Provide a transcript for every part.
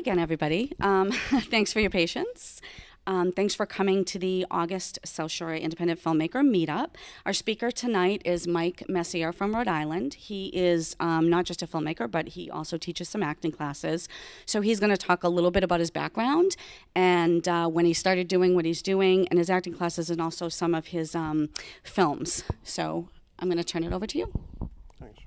again, everybody. Thanks for your patience. Thanks for coming to the August South Shore Independent Filmmaker Meetup. Our speaker tonight is Mike Messier from Rhode Island. He is not just a filmmaker, but he also teaches some acting classes. So he's going to talk a little bit about his background and when he started doing what he's doing and his acting classes and also some of his films. So I'm going to turn it over to you. Thanks.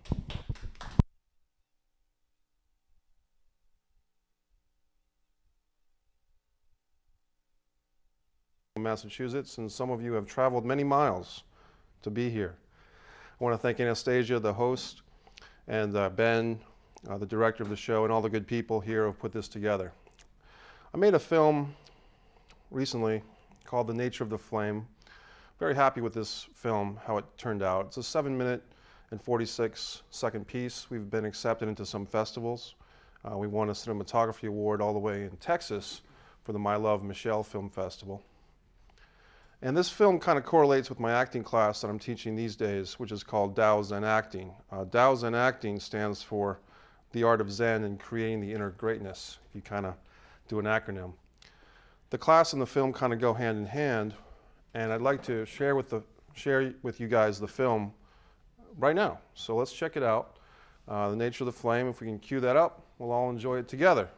Massachusetts, and some of you have traveled many miles to be here. I want to thank Anastasia, the host, and Ben, the director of the show, and all the good people here who have put this together. I made a film recently called The Nature of the Flame. Very happy with this film, how it turned out. It's a 7-minute and 46-second piece. We've been accepted into some festivals. We won a Cinematography Award all the way in Texas for the My Love Michelle Film Festival. And this film kind of correlates with my acting class that I'm teaching these days, which is called Tao Zen Acting. Tao Zen Acting stands for the art of Zen and creating the inner greatness, if you kind of do an acronym. The class and the film kind of go hand in hand, and I'd like to share with you guys the film right now. So let's check it out. The Nature of the Flame, if we can cue that up, we'll all enjoy it together.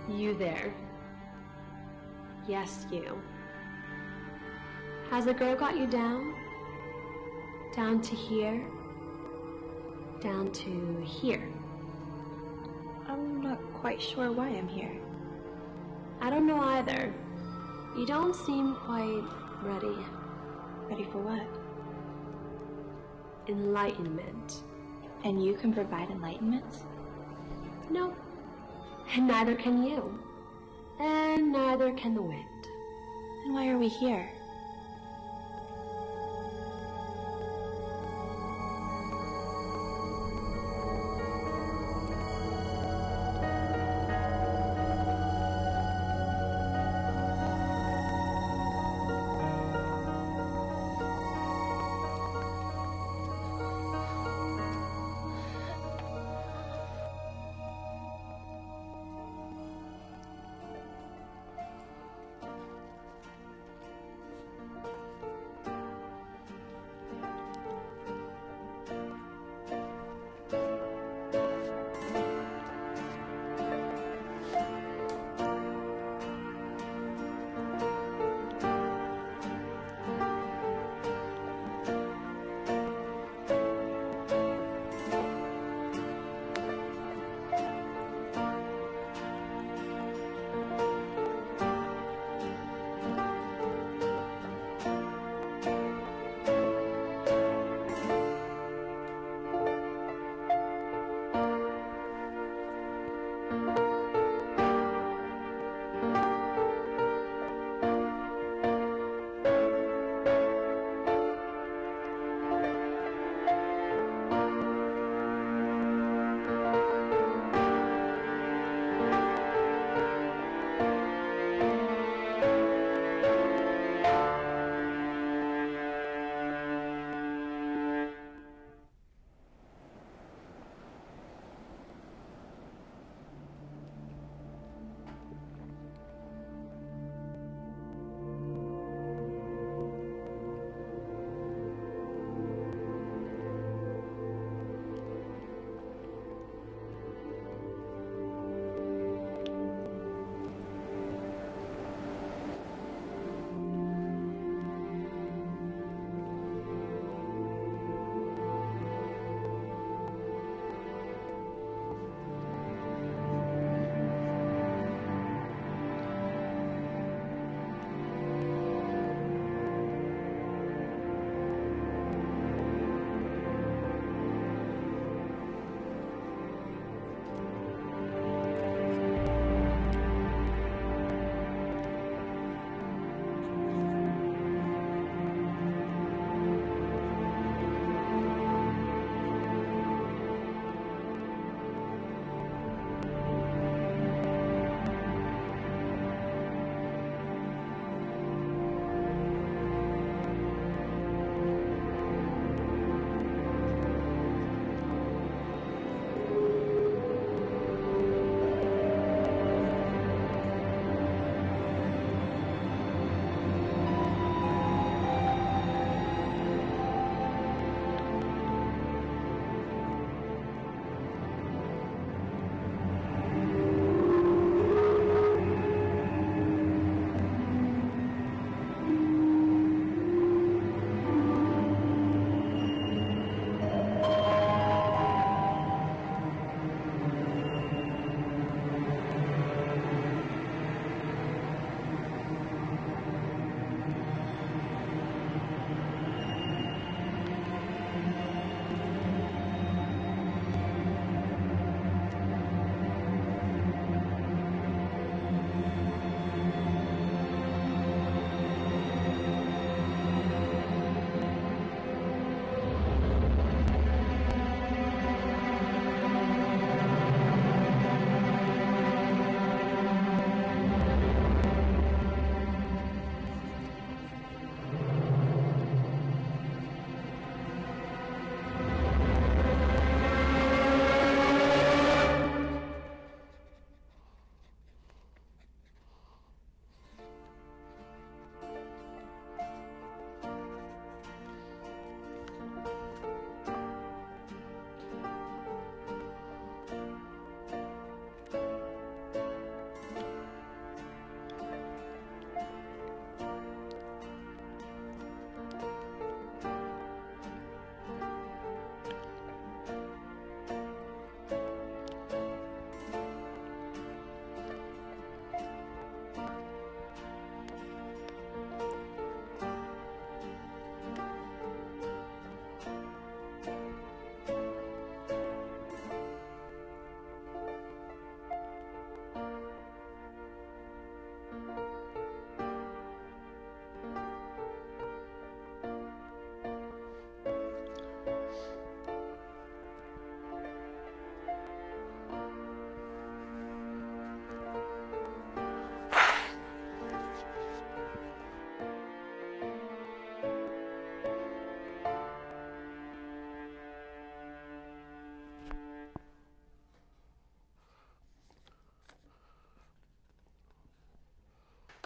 You there. Yes, you. Has a girl got you down? Down to here? Down to here? I'm not quite sure why I'm here. I don't know either. You don't seem quite ready. Ready for what? Enlightenment. And you can provide enlightenment? No. And neither can you. And neither can the wind. Then why are we here?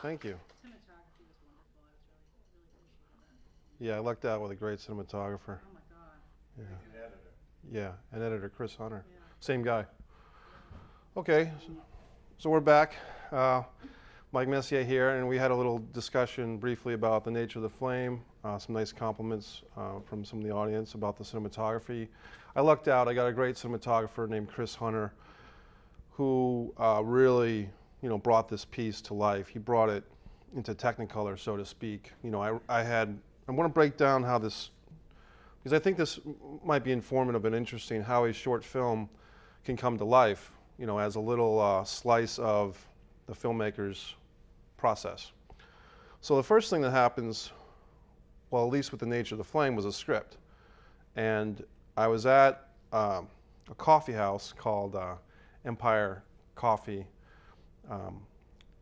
Thank you. Cinematography was wonderful. I was really appreciative of that. Yeah, I lucked out with a great cinematographer. Oh my God. Yeah. An editor. Yeah, an editor, Chris Hunter. Yeah. Same guy. Okay, so we're back. Mike Messier here, and we had a little discussion briefly about the nature of the flame, some nice compliments from some of the audience about the cinematography. I lucked out. I got a great cinematographer named Chris Hunter who really, brought this piece to life. He brought it into Technicolor, so to speak. I want to break down how this, because I think this might be informative and interesting, how a short film can come to life, as a little slice of the filmmaker's process. So the first thing that happens, well, at least with the nature of the flame, was a script. And I was at a coffee house called Empire Coffee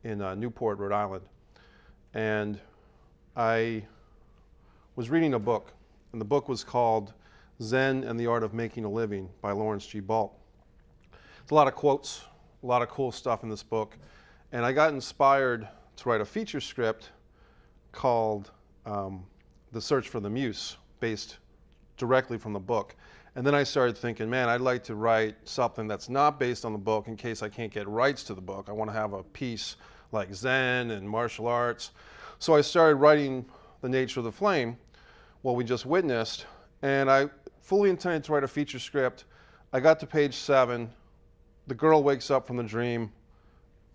in Newport, Rhode Island. And I was reading a book, and the book was called Zen and the Art of Making a Living by Lawrence G. Balt. There's a lot of quotes, a lot of cool stuff in this book. And I got inspired to write a feature script called The Search for the Muse, based directly from the book. And then I started thinking, man, I'd like to write something that's not based on the book in case I can't get rights to the book. I want to have a piece like Zen and martial arts. So I started writing The Nature of the Flame, what we just witnessed, and I fully intended to write a feature script. I got to page 7, the girl wakes up from the dream,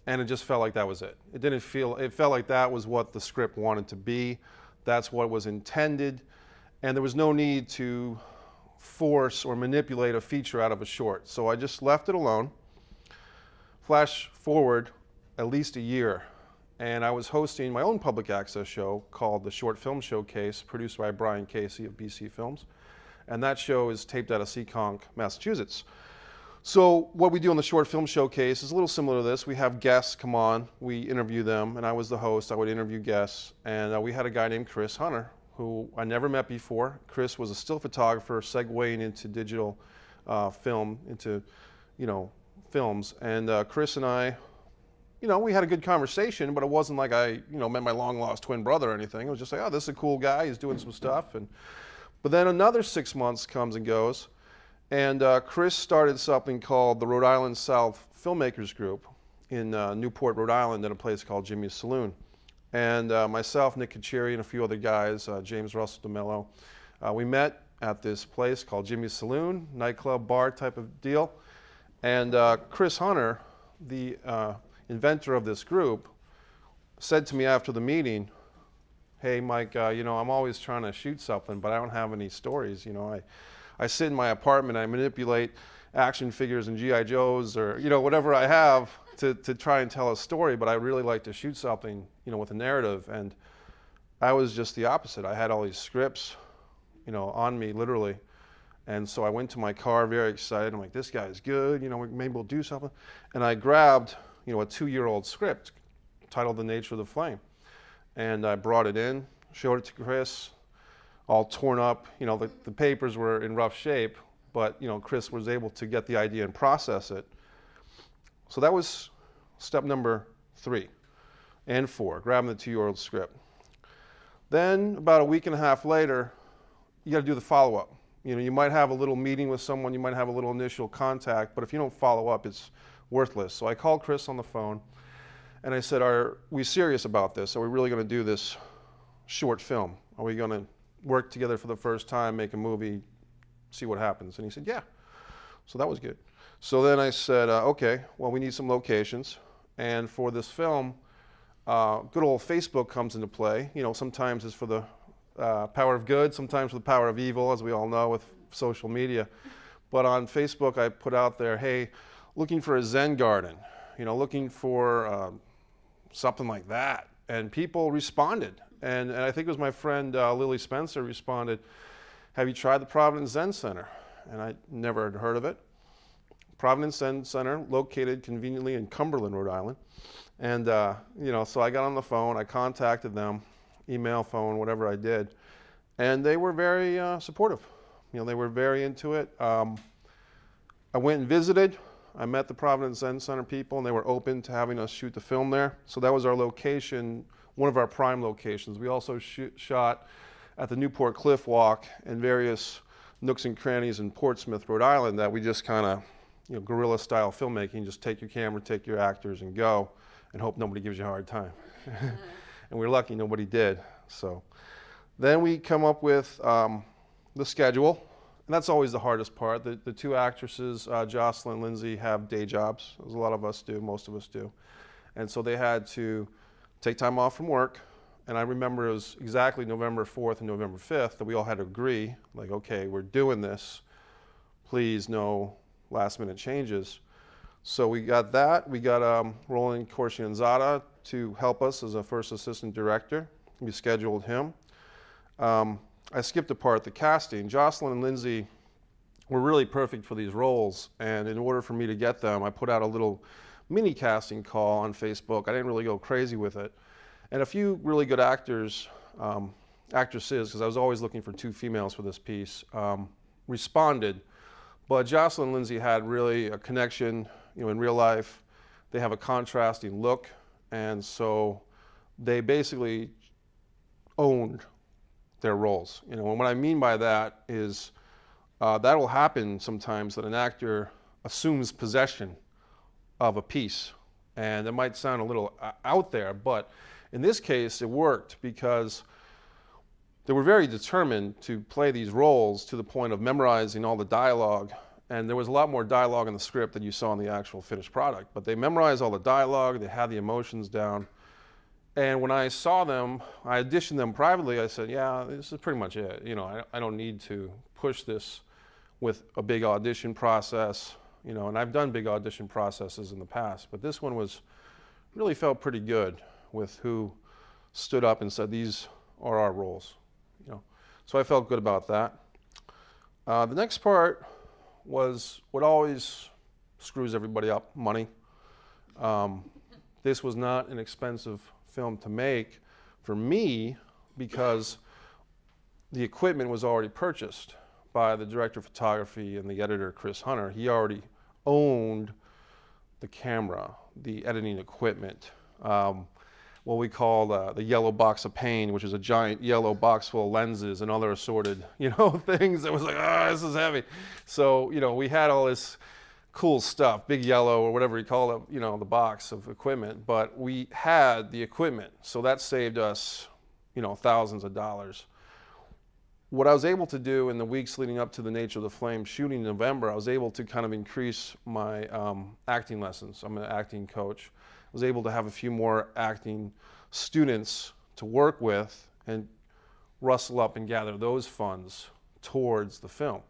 and it just felt like that was it. It felt like that was what the script wanted to be. That's what was intended. And there was no need to force or manipulate a feature out of a short. So I just left it alone. Flash forward at least a year, and I was hosting my own public access show called the Short Film Showcase, produced by Brian Casey of BC Films. And that show is taped out of Seekonk, Massachusetts. So what we do on the Short Film Showcase is a little similar to this. We have guests come on, we interview them, and I was the host. I would interview guests, and we had a guy named Chris Hunter, who I never met before. Chris was a still photographer segueing into digital film, into films. And Chris and I, we had a good conversation, but it wasn't like I met my long lost twin brother or anything. It was just like, oh, this is a cool guy. He's doing some stuff. But then another 6 months comes and goes. And Chris started something called the Rhode Island South Filmmakers Group in Newport, Rhode Island, at a place called Jimmy's Saloon. And myself, Nick Kachiri, and a few other guys, James Russell DeMello, we met at this place called Jimmy's Saloon, nightclub, bar type of deal. And Chris Hunter, the inventor of this group, said to me after the meeting, hey, Mike, I'm always trying to shoot something, but I don't have any stories. I sit in my apartment, I manipulate action figures and G.I. Joes or whatever I have to try and tell a story, but I really like to shoot something with a narrative. And I was just the opposite. I had all these scripts on me literally, and so I went to my car very excited. I'm like, this guy is good, maybe we'll do something. And I grabbed a 2-year-old script titled The Nature of the Flame, and I brought it in, showed it to Chris, all torn up. The papers were in rough shape, but Chris was able to get the idea and process it. So that was step number 3 and 4, grabbing the 2-year-old script. Then about a week and a half later, you got to do the follow-up. You might have a little meeting with someone, you might have a little initial contact, but if you don't follow up, it's worthless. So I called Chris on the phone, and I said, are we serious about this? Are we really going to do this short film? Are we going to work together for the first time, make a movie, see what happens? And he said, yeah. So that was good. So then I said, okay, well, we need some locations. And for this film, good old Facebook comes into play. Sometimes it's for the power of good, sometimes for the power of evil, as we all know with social media. But on Facebook, I put out there, hey, looking for a Zen garden, looking for something like that. And people responded. And I think it was my friend Lily Spencer responded, have you tried the Providence Zen Center? And I never had heard of it. Providence Zen Center, located conveniently in Cumberland, Rhode Island. And, so I got on the phone, I contacted them, email, phone, whatever I did. And they were very supportive. They were very into it. I went and visited. I met the Providence Zen Center people, and they were open to having us shoot the film there. So that was our location, one of our prime locations. We also shot at the Newport Cliff Walk and various nooks and crannies in Portsmouth, Rhode Island, that we just kind of, guerrilla style filmmaking. Just take your camera, take your actors, and go, and hope nobody gives you a hard time. And we're lucky nobody did. So then we come up with the schedule, and that's always the hardest part. The two actresses, Jocelyn and Lindsay, have day jobs, as a lot of us do, most of us do. And so they had to take time off from work. And I remember it was exactly November 4th and November 5th that we all had to agree, like, okay, we're doing this. Please, no last minute changes. So we got that. We got Roland Corsianzada to help us as a first assistant director. We scheduled him. I skipped a part, the casting. Jocelyn and Lindsay were really perfect for these roles. And in order for me to get them, I put out a little mini casting call on Facebook. I didn't really go crazy with it. And a few really good actors, actresses, because I was always looking for two females for this piece, responded. But Jocelyn and Lindsay had really a connection, in real life. They have a contrasting look, and so they basically owned their roles. And what I mean by that is that will happen sometimes, that an actor assumes possession of a piece. And it might sound a little out there, but in this case, it worked because they were very determined to play these roles to the point of memorizing all the dialogue. And there was a lot more dialogue in the script than you saw in the actual finished product. But they memorized all the dialogue, they had the emotions down. And when I saw them, I auditioned them privately. I said, yeah, this is pretty much it. I don't need to push this with a big audition process. And I've done big audition processes in the past, but this one really felt pretty good with who stood up and said, these are our roles. So I felt good about that. The next part was what always screws everybody up, money. This was not an expensive film to make for me because the equipment was already purchased by the director of photography and the editor, Chris Hunter. He already owned the camera, the editing equipment, what we call the yellow box of pain, which is a giant yellow box full of lenses and other assorted, things that was like, this is heavy. So, we had all this cool stuff, big yellow or whatever you call it, the box of equipment, but we had the equipment. So that saved us, thousands of dollars. What I was able to do in the weeks leading up to the Nature of the Flame shooting in November, I was able to kind of increase my acting lessons. I'm an acting coach. I was able to have a few more acting students to work with and rustle up and gather those funds towards the film.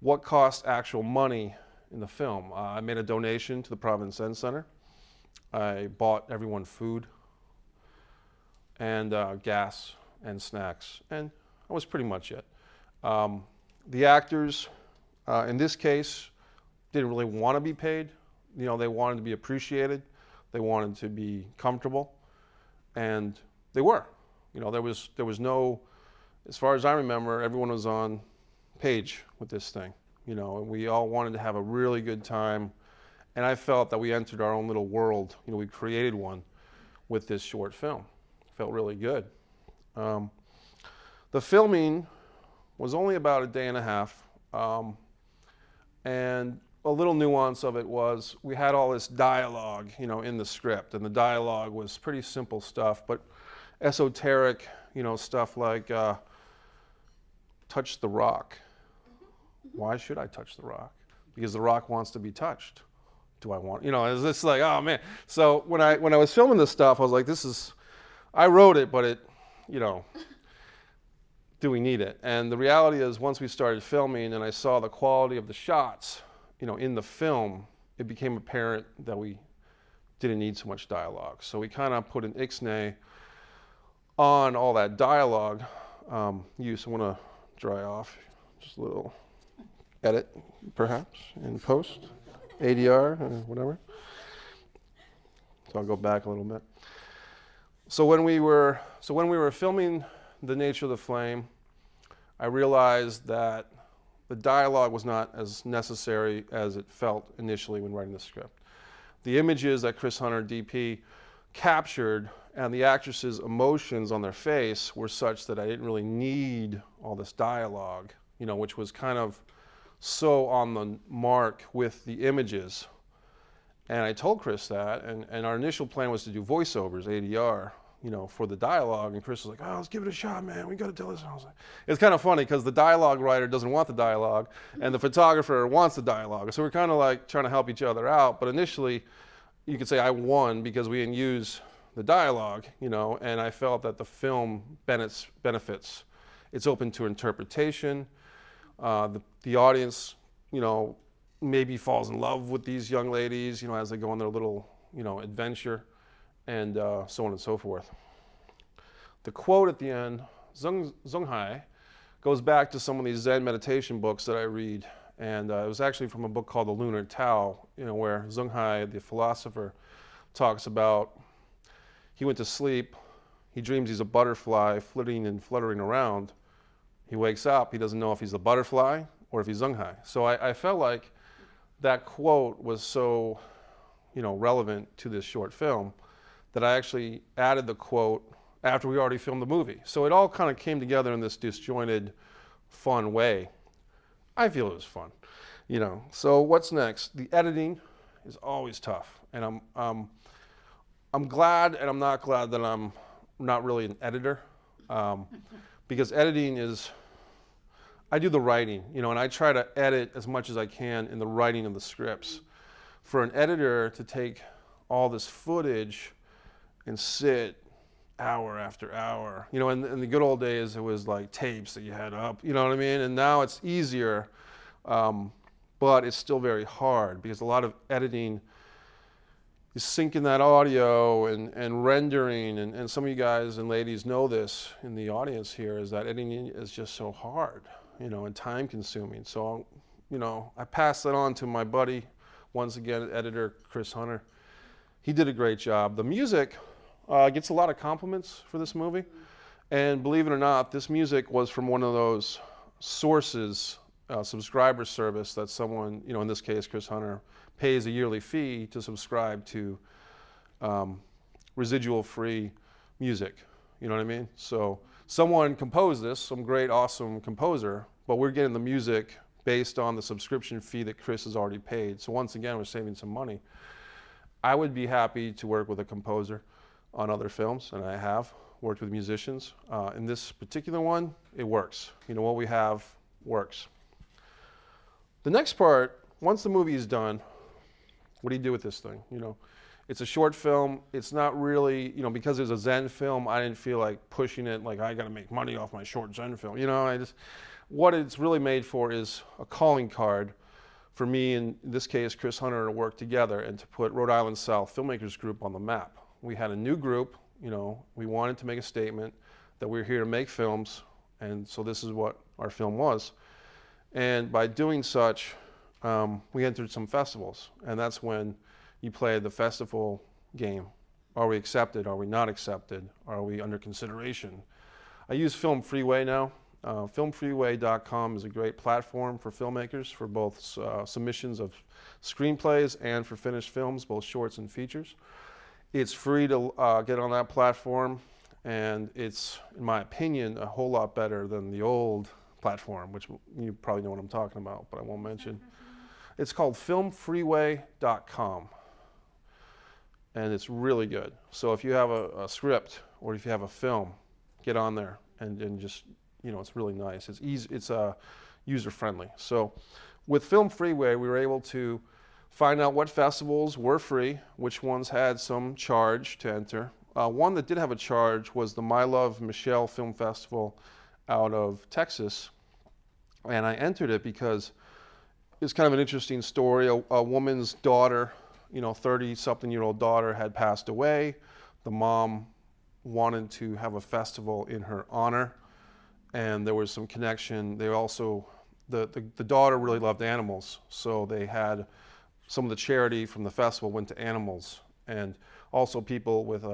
What cost actual money in the film? I made a donation to the Providence Zen Center. I bought everyone food and gas and snacks, and that was pretty much it. The actors, in this case, didn't really want to be paid. They wanted to be appreciated. They wanted to be comfortable, and they were. There was no, as far as I remember, everyone was on page with this thing. And we all wanted to have a really good time, and I felt that we entered our own little world. We created one with this short film. It felt really good. The filming was only about a day and a half, and a little nuance of it was we had all this dialogue, in the script, and the dialogue was pretty simple stuff, but esoteric, stuff like touch the rock. Why should I touch the rock? Because the rock wants to be touched. Do I want? It's just like, oh man. So when I was filming this stuff, I was like, I wrote it, but it, do we need it? And the reality is, once we started filming and I saw the quality of the shots, in the film, it became apparent that we didn't need so much dialogue. So we kind of put an ixnay on all that dialogue use. I want to dry off, just a little edit, perhaps, in post, ADR, whatever. So I'll go back a little bit. So when we were filming The Nature of the Flame, I realized that the dialogue was not as necessary as it felt initially when writing the script. The images that Chris Hunter, DP, captured and the actresses' emotions on their face were such that I didn't really need all this dialogue, you know, which was kind of so on the mark with the images. And I told Chris that, and our initial plan was to do voiceovers, ADR, you know, for the dialogue. And Chris was like, oh, let's give it a shot, man. We got to tell this. And I was like, it's kind of funny because the dialogue writer doesn't want the dialogue, and the photographer wants the dialogue. So we're kind of like trying to help each other out. But initially, you could say I won because we didn't use the dialogue, you know, and I felt that the film benefits. It's open to interpretation. The audience, you know, maybe falls in love with these young ladies, you know, as they go on their little, you know, adventure, and so on and so forth. The quote at the end, Zhonghai, goes back to some of these Zen meditation books that I read, and it was actually from a book called The Lunar Tao, you know, where Zhonghai, the philosopher, talks about he went to sleep, he dreams he's a butterfly flitting and fluttering around. He wakes up, he doesn't know if he's a butterfly or if he's Zhonghai. So I felt like that quote was so, you know, relevant to this short film that I actually added the quote after we already filmed the movie. So it all kind of came together in this disjointed, fun way. I feel it was fun, you know. So what's next? The editing is always tough, and I'm glad and I'm not glad that I'm not really an editor, because editing is, I do the writing, you know, and I try to edit as much as I can in the writing of the scripts. For an editor to take all this footage and sit hour after hour, you know, in the good old days it was like tapes that you had up, you know what I mean? And now it's easier, but it's still very hard because a lot of editing is syncing that audio and rendering, and some of you guys and ladies know this in the audience here, is that editing is just so hard, you know, and time consuming. So, you know, I pass that on to my buddy, once again, editor Chris Hunter. He did a great job. The music gets a lot of compliments for this movie, and believe it or not, this music was from one of those sources, subscriber service that someone, you know, in this case Chris Hunter, pays a yearly fee to subscribe to residual-free music. You know what I mean? So someone composed this, some great, awesome composer, but we're getting the music based on the subscription fee that Chris has already paid. So once again, we're saving some money. I would be happy to work with a composer on other films, and I have worked with musicians. In this particular one, it works. You know, what we have works. The next part, once the movie is done, what do you do with this thing? You know, it's a short film. It's not really, you know, because it's a Zen film, I didn't feel like pushing it, like I got to make money off my short Zen film. You know, what it's really made for is a calling card for me, in this case, Chris Hunter, to work together and to put Rhode Island South Filmmakers Group on the map. We had a new group, you know, we wanted to make a statement that we're here to make films, and so this is what our film was. And by doing such, we entered some festivals, and that's when you play the festival game. Are we accepted? Are we not accepted? Are we under consideration? I use Film Freeway now. Filmfreeway.com is a great platform for filmmakers for both submissions of screenplays and for finished films, both shorts and features. It's free to get on that platform, and it's, in my opinion, a whole lot better than the old platform, which you probably know what I'm talking about, but I won't mention. It's called filmfreeway.com, and it's really good. So if you have a script or if you have a film, get on there and just, you know, it's really nice. It's easy, it's user-friendly. So with Film Freeway, we were able to find out what festivals were free, which ones had some charge to enter. One that did have a charge was the My Love Michelle Film Festival out of Texas, and I entered it because it's kind of an interesting story. A woman's daughter, you know, 30-something-year-old daughter had passed away. The mom wanted to have a festival in her honor, and there was some connection. They also, the daughter really loved animals, so they had some of the charity from the festival went to animals, and also people with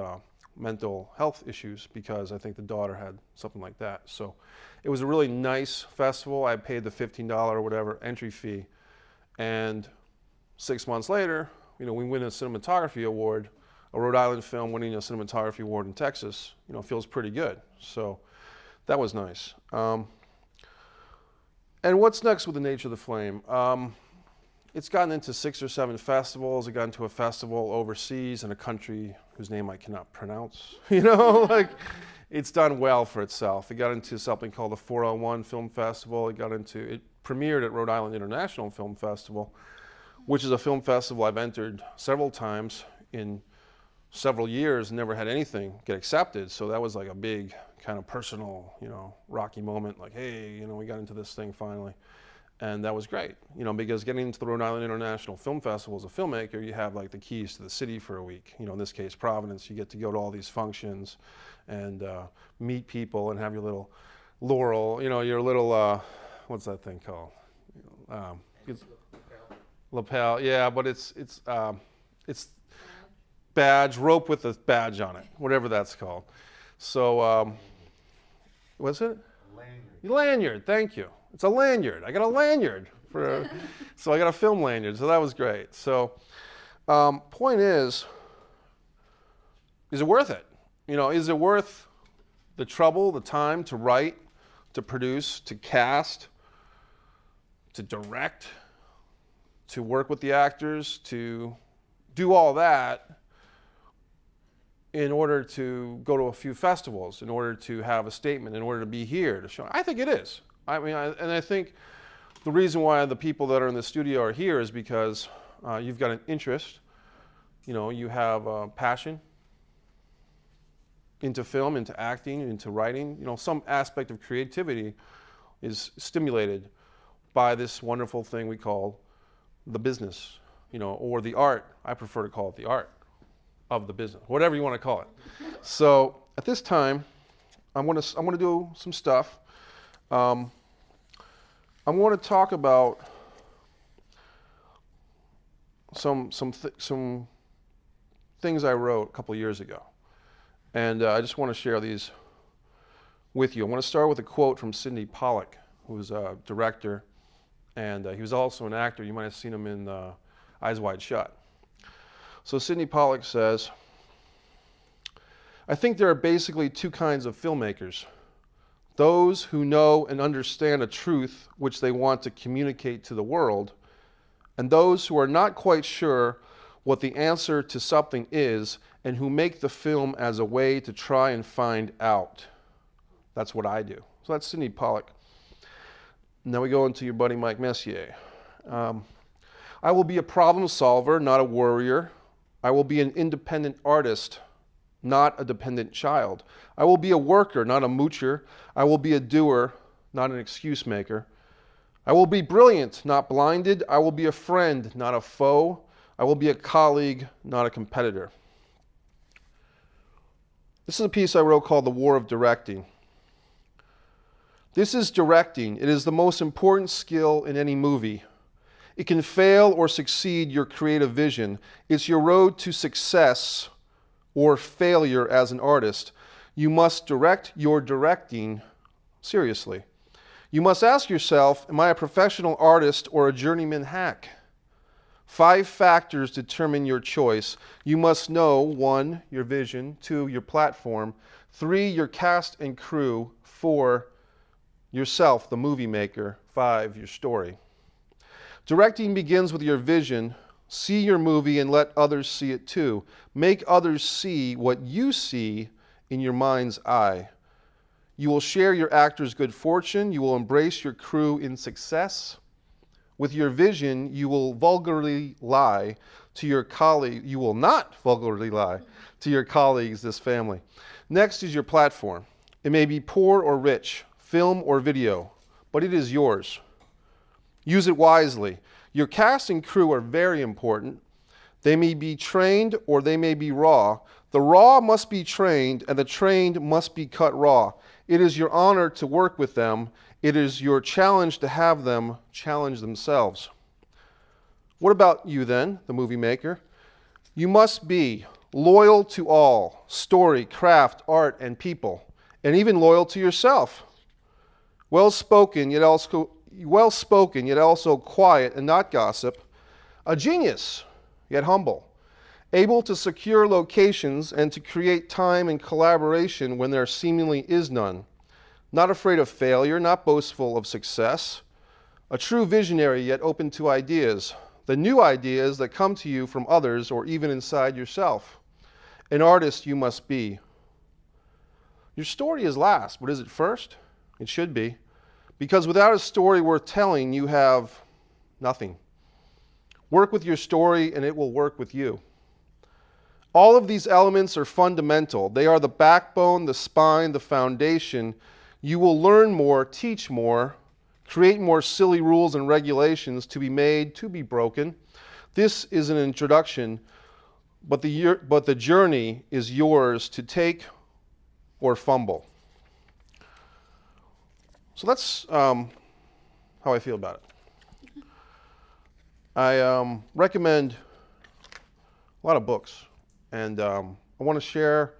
mental health issues because I think the daughter had something like that. So it was a really nice festival. I paid the $15 or whatever entry fee, and 6 months later, you know, we win a Cinematography Award, a Rhode Island film winning a Cinematography Award in Texas. You know, feels pretty good. So that was nice. And what's next with The Nature of the Flame? It's gotten into 6 or 7 festivals. It got into a festival overseas in a country whose name I cannot pronounce. You know, like, it's done well for itself. It got into something called the 401 Film Festival. It premiered at Rhode Island International Film Festival, which is a film festival I've entered several times in several years and never had anything get accepted. So that was like a big kind of personal, you know, rocky moment. Like, hey, you know, we got into this thing finally. And that was great, you know, because getting into the Rhode Island International Film Festival as a filmmaker, you have like the keys to the city for a week. You know, in this case, Providence, you get to go to all these functions and meet people and have your little laurel, you know, your little, what's that thing called? Lapel, yeah, but it's badge, rope with a badge on it, whatever that's called. So, what's it? Lanyard. Lanyard, thank you. It's a lanyard. I got a lanyard so I got a film lanyard. So that was great. So, point is it worth it? You know, is it worth the trouble, the time to write, to produce, to cast, to direct, to work with the actors, to do all that in order to go to a few festivals, in order to have a statement, in order to be here to show? I think it is. I mean, I think the reason why the people that are in the studio are here is because you've got an interest, you know, you have a passion into film, into acting, into writing. You know, some aspect of creativity is stimulated by this wonderful thing we call the business, you know, or the art. I prefer to call it the art of the business, whatever you want to call it. So at this time, I'm going to do some stuff. I'm going to talk about some things I wrote a couple years ago, and I just want to share these with you. I want to start with a quote from Sidney Pollack, who's a director, and he was also an actor. You might have seen him in Eyes Wide Shut. So Sidney Pollack says, "I think there are basically 2 kinds of filmmakers. Those who know and understand a truth which they want to communicate to the world, and those who are not quite sure what the answer to something is and who make the film as a way to try and find out." That's what I do. So that's Sidney Pollack. Now we go into your buddy Mike Messier. "I will be a problem solver, not a worrier. I will be an independent artist, not a dependent child. I will be a worker, not a moocher. I will be a doer, not an excuse maker. I will be brilliant, not blinded. I will be a friend, not a foe. I will be a colleague, not a competitor." This is a piece I wrote called The War of Directing. "This is directing. It is the most important skill in any movie. It can fail or succeed your creative vision. It's your road to success or failure as an artist. You must direct your directing seriously. You must ask yourself, am I a professional artist or a journeyman hack? 5 factors determine your choice. You must know: 1, your vision; 2, your platform; 3, your cast and crew; 4, yourself, the movie maker; 5, your story. Directing begins with your vision. See your movie and let others see it too. Make others see what you see in your mind's eye. You will share your actor's good fortune. You will embrace your crew in success. With your vision, you will vulgarly lie to your colleague. You will not vulgarly lie to your colleagues, this family. Next is your platform. It may be poor or rich, film or video, but it is yours. Use it wisely. Your cast and crew are very important. They may be trained or they may be raw. The raw must be trained and the trained must be cut raw. It is your honor to work with them. It is your challenge to have them challenge themselves. What about you then, the movie maker? You must be loyal to all, story, craft, art, and people, and even loyal to yourself. Well-spoken, yet also quiet and not gossip. A genius, yet humble. Able to secure locations and to create time and collaboration when there seemingly is none. Not afraid of failure, not boastful of success. A true visionary, yet open to ideas. The new ideas that come to you from others or even inside yourself. An artist you must be. Your story is last, but is it first? It should be. Because without a story worth telling, you have nothing. Work with your story and it will work with you. All of these elements are fundamental. They are the backbone, the spine, the foundation. You will learn more, teach more, create more silly rules and regulations to be made, to be broken. This is an introduction, but the journey is yours to take or fumble. So that's how I feel about it. I recommend a lot of books, and I want to share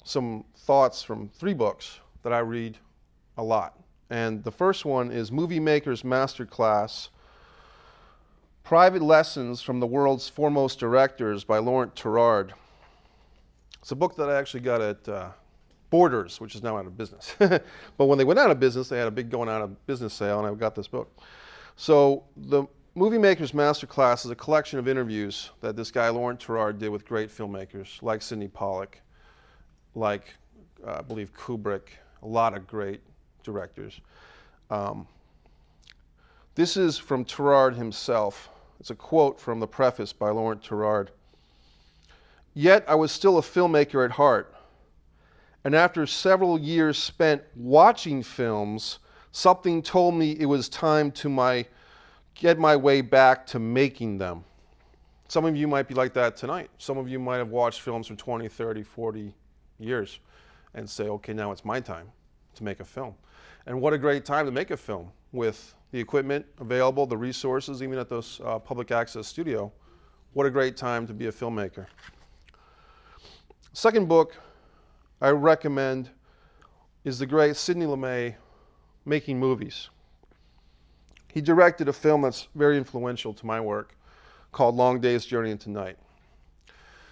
some thoughts from 3 books that I read a lot. And the first one is Movie Maker's Masterclass, Private Lessons from the World's Foremost Directors by Laurent Terrard. It's a book that I actually got at Borders, which is now out of business. But when they went out of business, they had a big going out of business sale, and I got this book. So the Movie Maker's Masterclass is a collection of interviews that this guy Laurent Terrard did with great filmmakers like Sidney Pollack, like I believe Kubrick, a lot of great directors. This is from Terrard himself. It's a quote from the preface by Laurent Terrard. Yet I was still a filmmaker at heart. And after several years spent watching films, something told me it was time to get my way back to making them. Some of you might be like that tonight. Some of you might have watched films for 20, 30, 40 years and say, okay, now it's my time to make a film. And what a great time to make a film with the equipment available, the resources, even at those public access studio. What a great time to be a filmmaker. Second book I recommend is the great Sidney Lumet, Making Movies. He directed a film that's very influential to my work called Long Day's Journey into Night.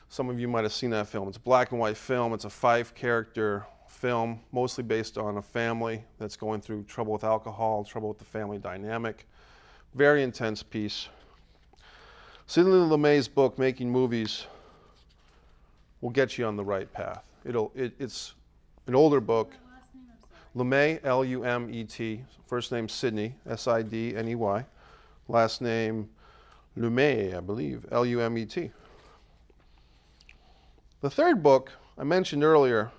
Some of you might have seen that film. It's a black and white film. It's a 5-character film, mostly based on a family that's going through trouble with alcohol, trouble with the family dynamic. Very intense piece. Sidney Lumet's book, Making Movies, will get you on the right path. It's an older book. Lumet, L-U-M-E-T. First name Sidney, S-I-D-N-E-Y. Last name Lumet, I believe, L-U-M-E-T. The third book I mentioned earlier,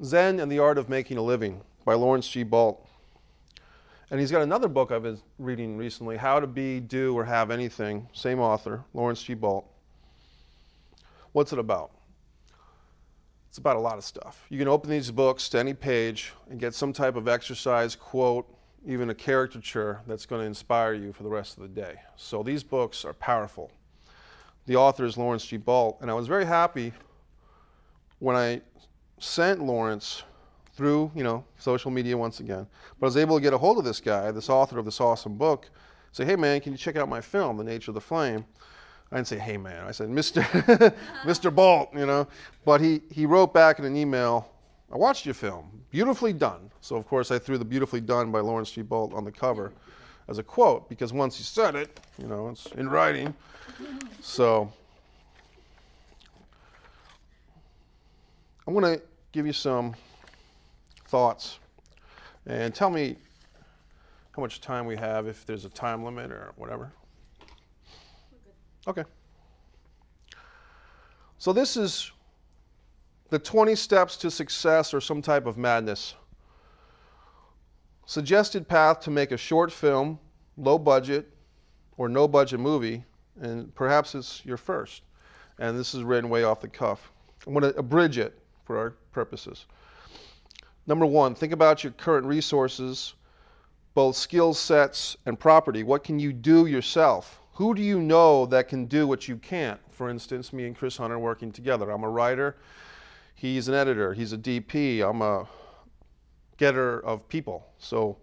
Zen and the Art of Making a Living by Lawrence G. Balt. And he's got another book I've been reading recently, How to Be, Do, or Have Anything. Same author, Lawrence G. Balt. What's it about? It's about a lot of stuff. You can open these books to any page and get some type of exercise, quote, even a caricature that's going to inspire you for the rest of the day. So these books are powerful. The author is Lawrence G. Balt, and I was very happy when I sent Lawrence through, social media once again, but I was able to get a hold of this guy, this author of this awesome book, say, hey man, can you check out my film, The Nature of the Flame? I didn't say, hey man, I said, Mr. Balt, But he wrote back in an email, I watched your film, beautifully done. So of course I threw the beautifully done by Lawrence G. Balt on the cover as a quote, because once he said it, it's in writing. So I'm going to give you some thoughts and tell me how much time we have, if there's a time limit or whatever. Okay. So this is the 20 steps to success or some type of madness. Suggested path to make a short film, low budget or no budget movie, and perhaps it's your first. And this is written way off the cuff. I'm going to abridge it for our purposes. Number 1, think about your current resources, both skill sets and property. What can you do yourself? Who do you know that can do what you can't? for instance, me and Chris Hunter working together. I'm a writer, he's an editor, he's a DP, I'm a getter of people. So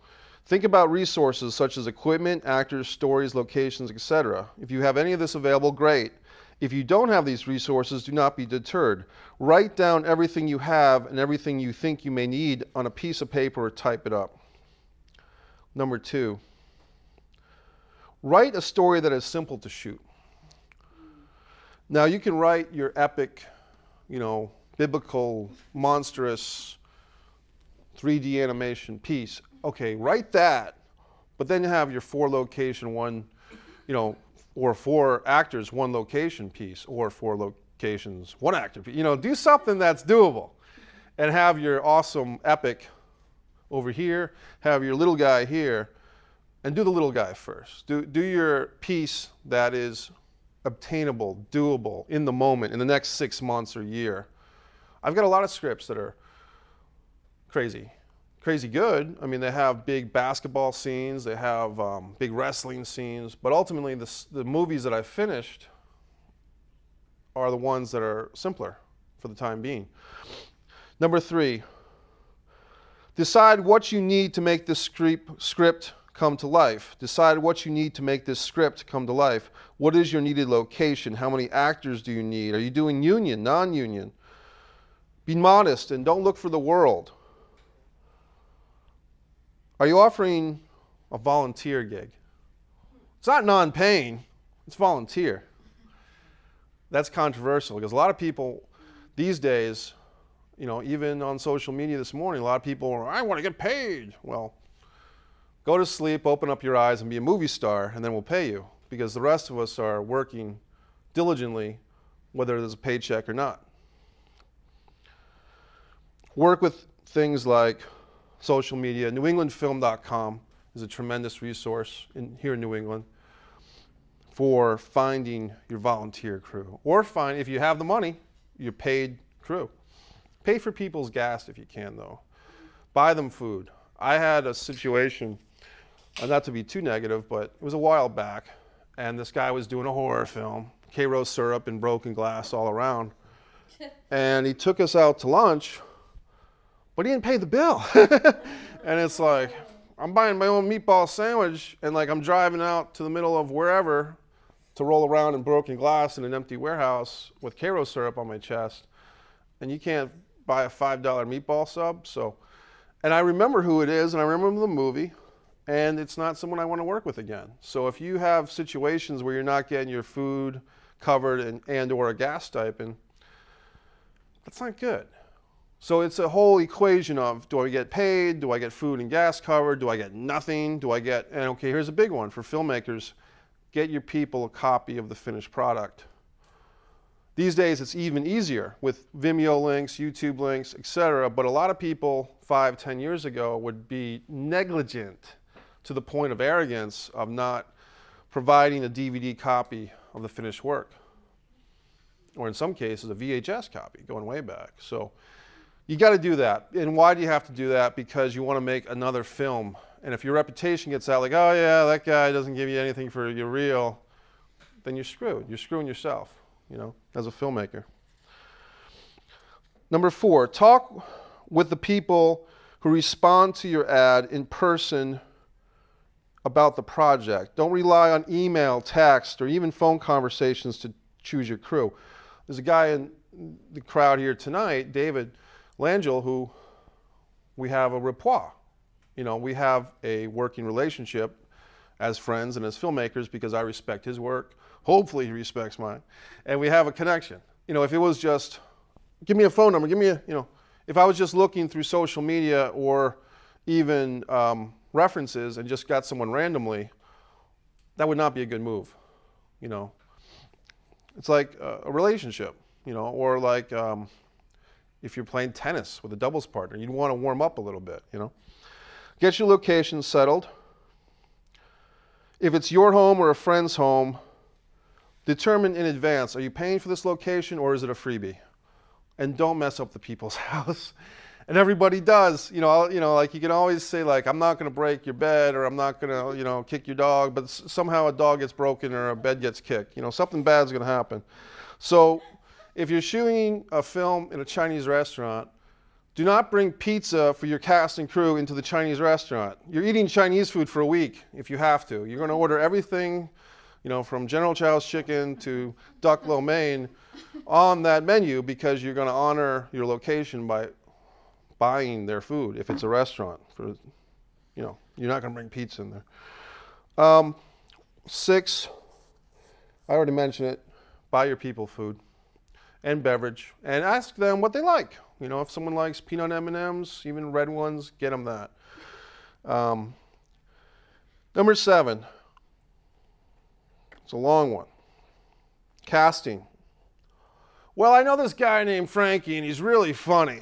think about resources such as equipment, actors, stories, locations, etc. If you have any of this available, great. If you don't have these resources, do not be deterred. Write down everything you have and everything you think you may need on a piece of paper or type it up. Number 2, write a story that is simple to shoot. Now you can write your epic, biblical, monstrous 3D animation piece. Okay, write that, but then have your 4 location, or 4 actors, 1 location piece, or 4 locations, 1 actor piece. Do something that's doable, and have your awesome epic over here, have your little guy here, and do the little guy first. Do your piece that is obtainable, doable, in the moment, in the next 6 months or year. I've got a lot of scripts that are crazy good. I mean, they have big basketball scenes, they have big wrestling scenes, but ultimately the movies that I've finished are the ones that are simpler for the time being. Number 3, decide what you need to make this script come to life. Decide what you need to make this script come to life. What is your needed location? How many actors do you need? Are you doing union, non-union? Be modest and don't look for the world. Are you offering a volunteer gig? It's not non-paying, it's volunteer. That's controversial because a lot of people these days, even on social media this morning, a lot of people are, I want to get paid. Well, go to sleep, open up your eyes, and be a movie star, and then we'll pay you, because the rest of us are working diligently, whether there's a paycheck or not. Work with things like social media. NewEnglandFilm.com is a tremendous resource here in New England for finding your volunteer crew. Or if you have the money, your paid crew. Pay for people's gas if you can, though. Buy them food. I had a situation, not to be too negative, but it was a while back, and this guy was doing a horror film, K-Rose syrup and broken glass all around, and he took us out to lunch, but he didn't pay the bill. And it's like, I'm buying my own meatball sandwich, and I'm driving out to the middle of wherever to roll around in broken glass in an empty warehouse with K-Rose syrup on my chest, and you can't buy a $5 meatball sub. And I remember who it is, and I remember the movie, and it's not someone I want to work with again. So if you have situations where you're not getting your food covered and or a gas stipend, that's not good. So it's a whole equation of, do I get paid? Do I get food and gas covered? Do I get nothing? And okay, here's a big one for filmmakers. Get your people a copy of the finished product. These days it's even easier with Vimeo links, YouTube links, etc. But a lot of people 5-10 years ago would be negligent to the point of arrogance of not providing a DVD copy of the finished work. Or in some cases a VHS copy, going way back. So you got to do that. And why do you have to do that? Because you want to make another film. And if your reputation gets out like, oh yeah, that guy doesn't give you anything for your reel, then you're screwed. You're screwing yourself, as a filmmaker. Number 4, talk with the people who respond to your ad in person about the project. Don't rely on email, text, or even phone conversations to choose your crew. There's a guy in the crowd here tonight, David Langell, who we have a rapport. We have a working relationship as friends and as filmmakers because I respect his work. Hopefully he respects mine. And we have a connection. If it was just, give me a phone number, if I was just looking through social media or even references and just got someone randomly, that would not be a good move. It's like a relationship, or like if you're playing tennis with a doubles partner, you'd want to warm up a little bit, Get your location settled. If it's your home or a friend's home, determine in advance, are you paying for this location or is it a freebie? And don't mess up the people's house. And everybody does, like you can always say I'm not going to break your bed, or I'm not going to, kick your dog, but somehow a dog gets broken or a bed gets kicked. Something bad's going to happen. So if you're shooting a film in a Chinese restaurant, do not bring pizza for your cast and crew into the Chinese restaurant. You're eating Chinese food for a week if you have to. You're going to order everything, you know, from General Chow's chicken to duck lo mein on that menu because you're going to honor your location by buying their food if it's a restaurant. For, you know, you're not going to bring pizza in there. 6, I already mentioned it, buy your people food and beverage and ask them what they like. You know, if someone likes peanut M&Ms, even red ones, get them that. Number 7, it's a long one. Casting. Well, I know this guy named Frankie and he's really funny.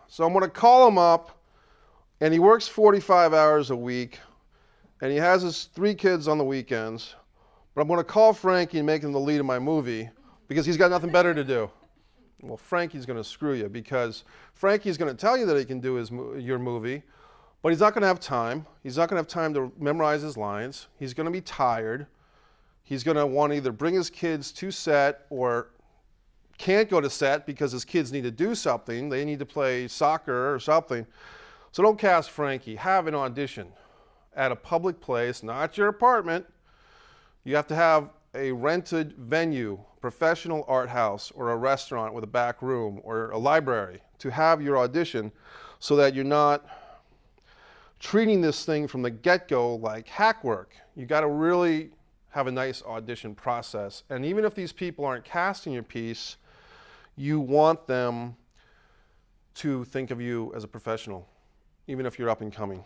So I'm going to call him up and he works 45 hours a week and he has his 3 kids on the weekends. But I'm going to call Frankie and make him the lead of my movie because he's got nothing better to do. Well, Frankie's going to screw you because Frankie's going to tell you that he can do your movie, but he's not going to have time. He's not going to have time to memorize his lines. He's going to be tired. He's going to want to either bring his kids to set or can't go to set because his kids need to do something. They need to play soccer or something. So don't cast Frankie. Have an audition at a public place, not your apartment. You have to have a rented venue, professional art house, or a restaurant with a back room, or a library to have your audition so that you're not treating this thing from the get-go like hack work. You got to really have a nice audition process. And even if these people aren't casting your piece, you want them to think of you as a professional, even if you're up and coming.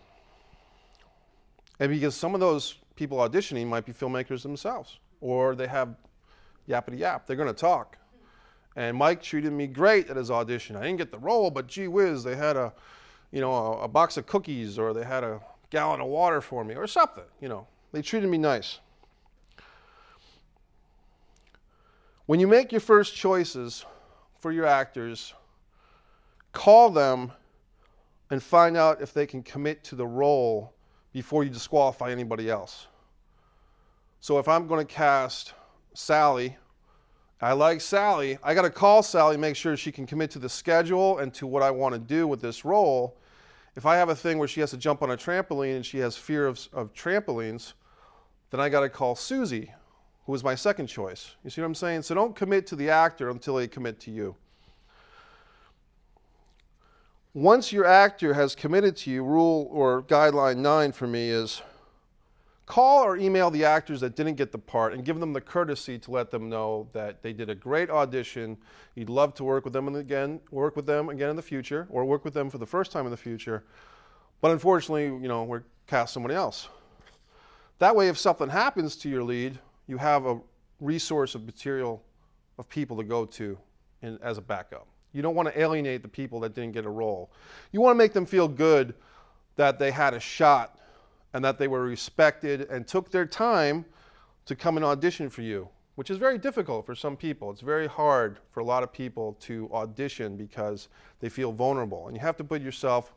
And because some of those people auditioning might be filmmakers themselves, or they have yappity yap. They're going to talk. And Mike treated me great at his audition. I didn't get the role, but gee whiz, they had a box of cookies, or they had a gallon of water for me, or something. You know, they treated me nice. When you make your first choices for your actors, call them and find out if they can commit to the role before you disqualify anybody else. So if I'm going to cast Sally, I like Sally, I got to call Sally, make sure she can commit to the schedule and to what I want to do with this role. If I have a thing where she has to jump on a trampoline and she has fear of trampolines, then I got to call Susie, who was my second choice. You see what I'm saying? So don't commit to the actor until they commit to you. Once your actor has committed to you, rule or guideline 9 for me is call or email the actors that didn't get the part and give them the courtesy to let them know that they did a great audition. You'd love to work with them again in the future, or work with them for the first time in the future. But unfortunately, you know, we're cast somebody else. That way, if something happens to your lead, you have a resource of material of people to go to as a backup. You don't want to alienate the people that didn't get a role. You want to make them feel good that they had a shot and that they were respected and took their time to come and audition for you, which is very difficult for some people. It's very hard for a lot of people to audition because they feel vulnerable. And you have to put yourself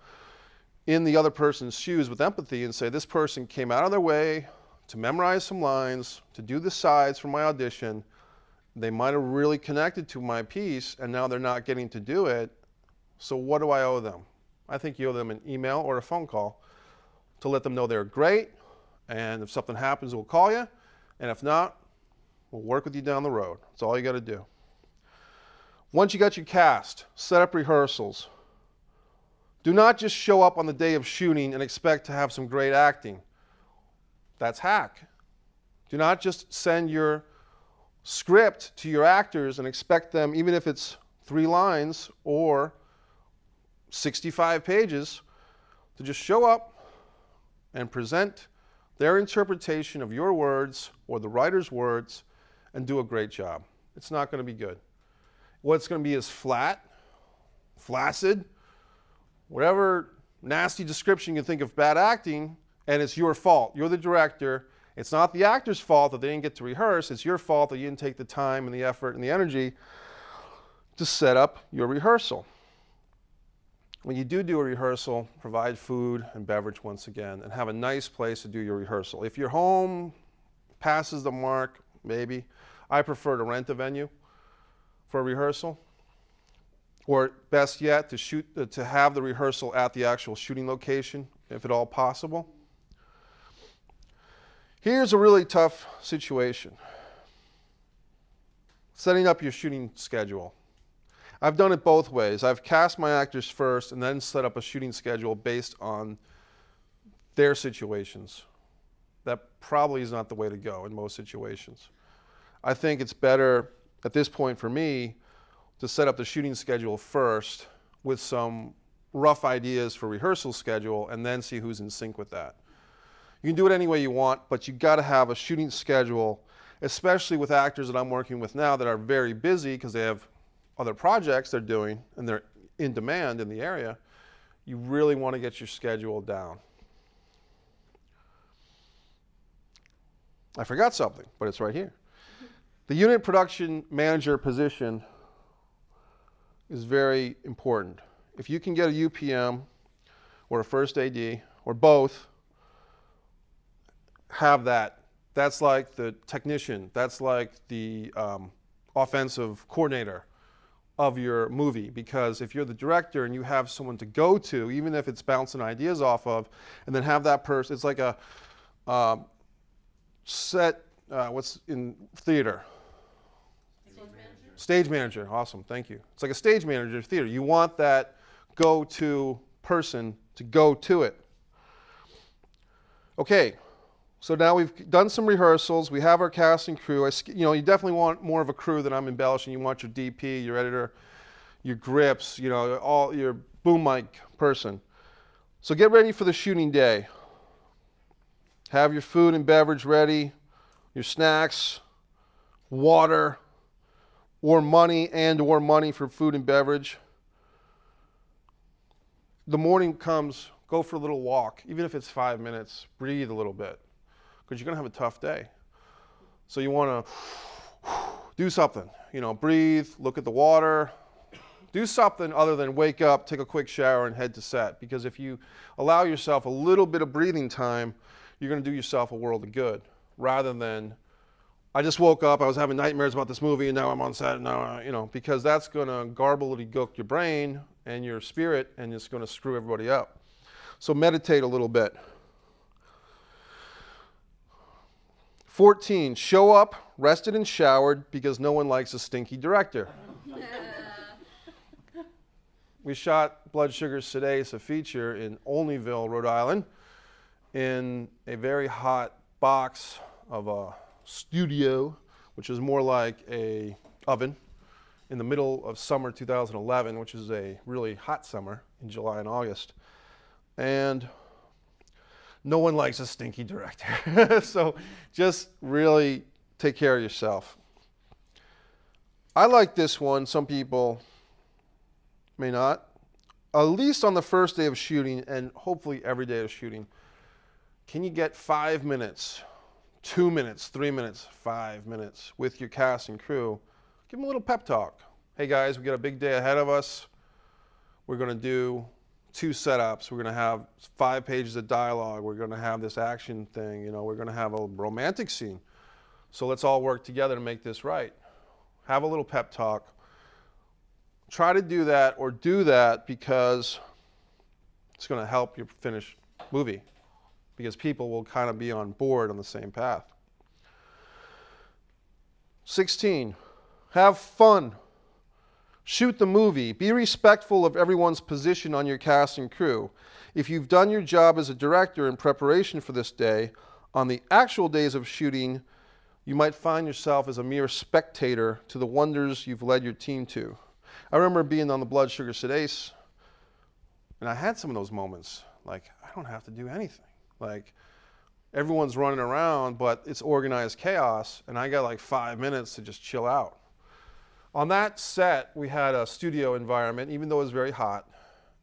in the other person's shoes with empathy and say, this person came out of their way to memorize some lines, to do the sides for my audition. They might have really connected to my piece, and now they're not getting to do it. So what do I owe them? I think you owe them an email or a phone call to let them know they're great, and if something happens, we'll call you, and if not, we'll work with you down the road. That's all you got to do. Once you got your cast, set up rehearsals. Do not just show up on the day of shooting and expect to have some great acting. That's hack. Do not just send your script to your actors and expect them, even if it's 3 lines or 65 pages, to just show up and present their interpretation of your words or the writer's words and do a great job. It's not going to be good. What it's going to be is flat, flaccid, whatever nasty description you think of bad acting, and it's your fault. You're the director. It's not the actor's fault that they didn't get to rehearse. It's your fault that you didn't take the time and the effort and the energy to set up your rehearsal. When you do a rehearsal, provide food and beverage once again, and have a nice place to do your rehearsal. If your home passes the mark, maybe. I prefer to rent a venue for a rehearsal, or best yet, to have the rehearsal at the actual shooting location, if at all possible. Here's a really tough situation. Setting up your shooting schedule. I've done it both ways. I've cast my actors first and then set up a shooting schedule based on their situations. That probably is not the way to go in most situations. I think it's better at this point for me to set up the shooting schedule first with some rough ideas for rehearsal schedule and then see who's in sync with that. You can do it any way you want, but you got to have a shooting schedule, especially with actors that I'm working with now that are very busy because they have other projects they're doing and they're in demand in the area. You really want to get your schedule down. I forgot something, but it's right here. The unit production manager position is very important. If you can get a UPM or a first AD or both, have that. That's like the technician. That's like the offensive coordinator of your movie, because if you're the director and you have someone to go to, even if it's bouncing ideas off of, and then have that person, it's like a what's in theater? Stage manager, awesome, thank you. It's like a stage manager in theater. You want that go-to person to go to it. Okay, so now we've done some rehearsals. We have our cast and crew. You definitely want more of a crew than I'm embellishing. You want your DP, your editor, your grips, all your boom mic person. So get ready for the shooting day. Have your food and beverage ready, your snacks, water, or money for food and beverage. The morning comes, go for a little walk, even if it's 5 minutes, breathe a little bit, because you're going to have a tough day. So you want to do something, breathe, look at the water, do something other than wake up, take a quick shower, and head to set. Because if you allow yourself a little bit of breathing time, you're going to do yourself a world of good, rather than, I just woke up, I was having nightmares about this movie, and now I'm on set, and now, because that's going to gook your brain and your spirit, and it's going to screw everybody up. So meditate a little bit. 14, show up, rested and showered, because no one likes a stinky director. We shot Blood Sugar Sedace, a feature in Olneyville, Rhode Island, in a very hot box of a studio, which is more like a oven, in the middle of summer 2011, which is a really hot summer in July and August. And no one likes a stinky director. So just really take care of yourself. I like this one. Some people may not. At least on the first day of shooting, and hopefully every day of shooting, can you get 5 minutes, 2 minutes, 3 minutes, 5 minutes with your cast and crew? Give them a little pep talk. Hey guys, we got a big day ahead of us. We're going to do 2 setups. We're going to have 5 pages of dialogue. We're going to have this action thing. We're going to have a romantic scene. So let's all work together to make this right. Have a little pep talk. Try to do that, or do that, because it's going to help your finished movie, because people will kind of be on board on the same path. 16, have fun. Shoot the movie. Be respectful of everyone's position on your cast and crew. If you've done your job as a director in preparation for this day, on the actual days of shooting, you might find yourself as a mere spectator to the wonders you've led your team to. I remember being on the Blood Sugar Sedace, and I had some of those moments, like, I don't have to do anything. Like, everyone's running around, but it's organized chaos, and I got like 5 minutes to just chill out. On that set, we had a studio environment, even though it was very hot,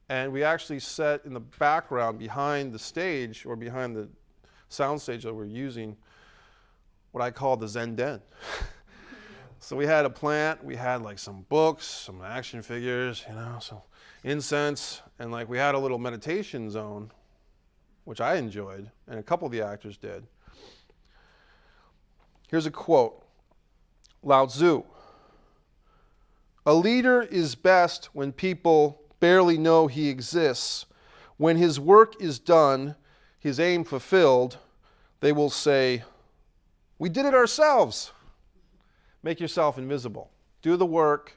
and we actually set in the background behind the stage, or behind the sound stage that we're using, what I call the Zen Den. So we had a plant, we had like some books, some action figures, some incense, and like we had a little meditation zone, which I enjoyed, and a couple of the actors did. Here's a quote. Lao Tzu. A leader is best when people barely know he exists. When his work is done, his aim fulfilled, they will say, "We did it ourselves." Make yourself invisible. Do the work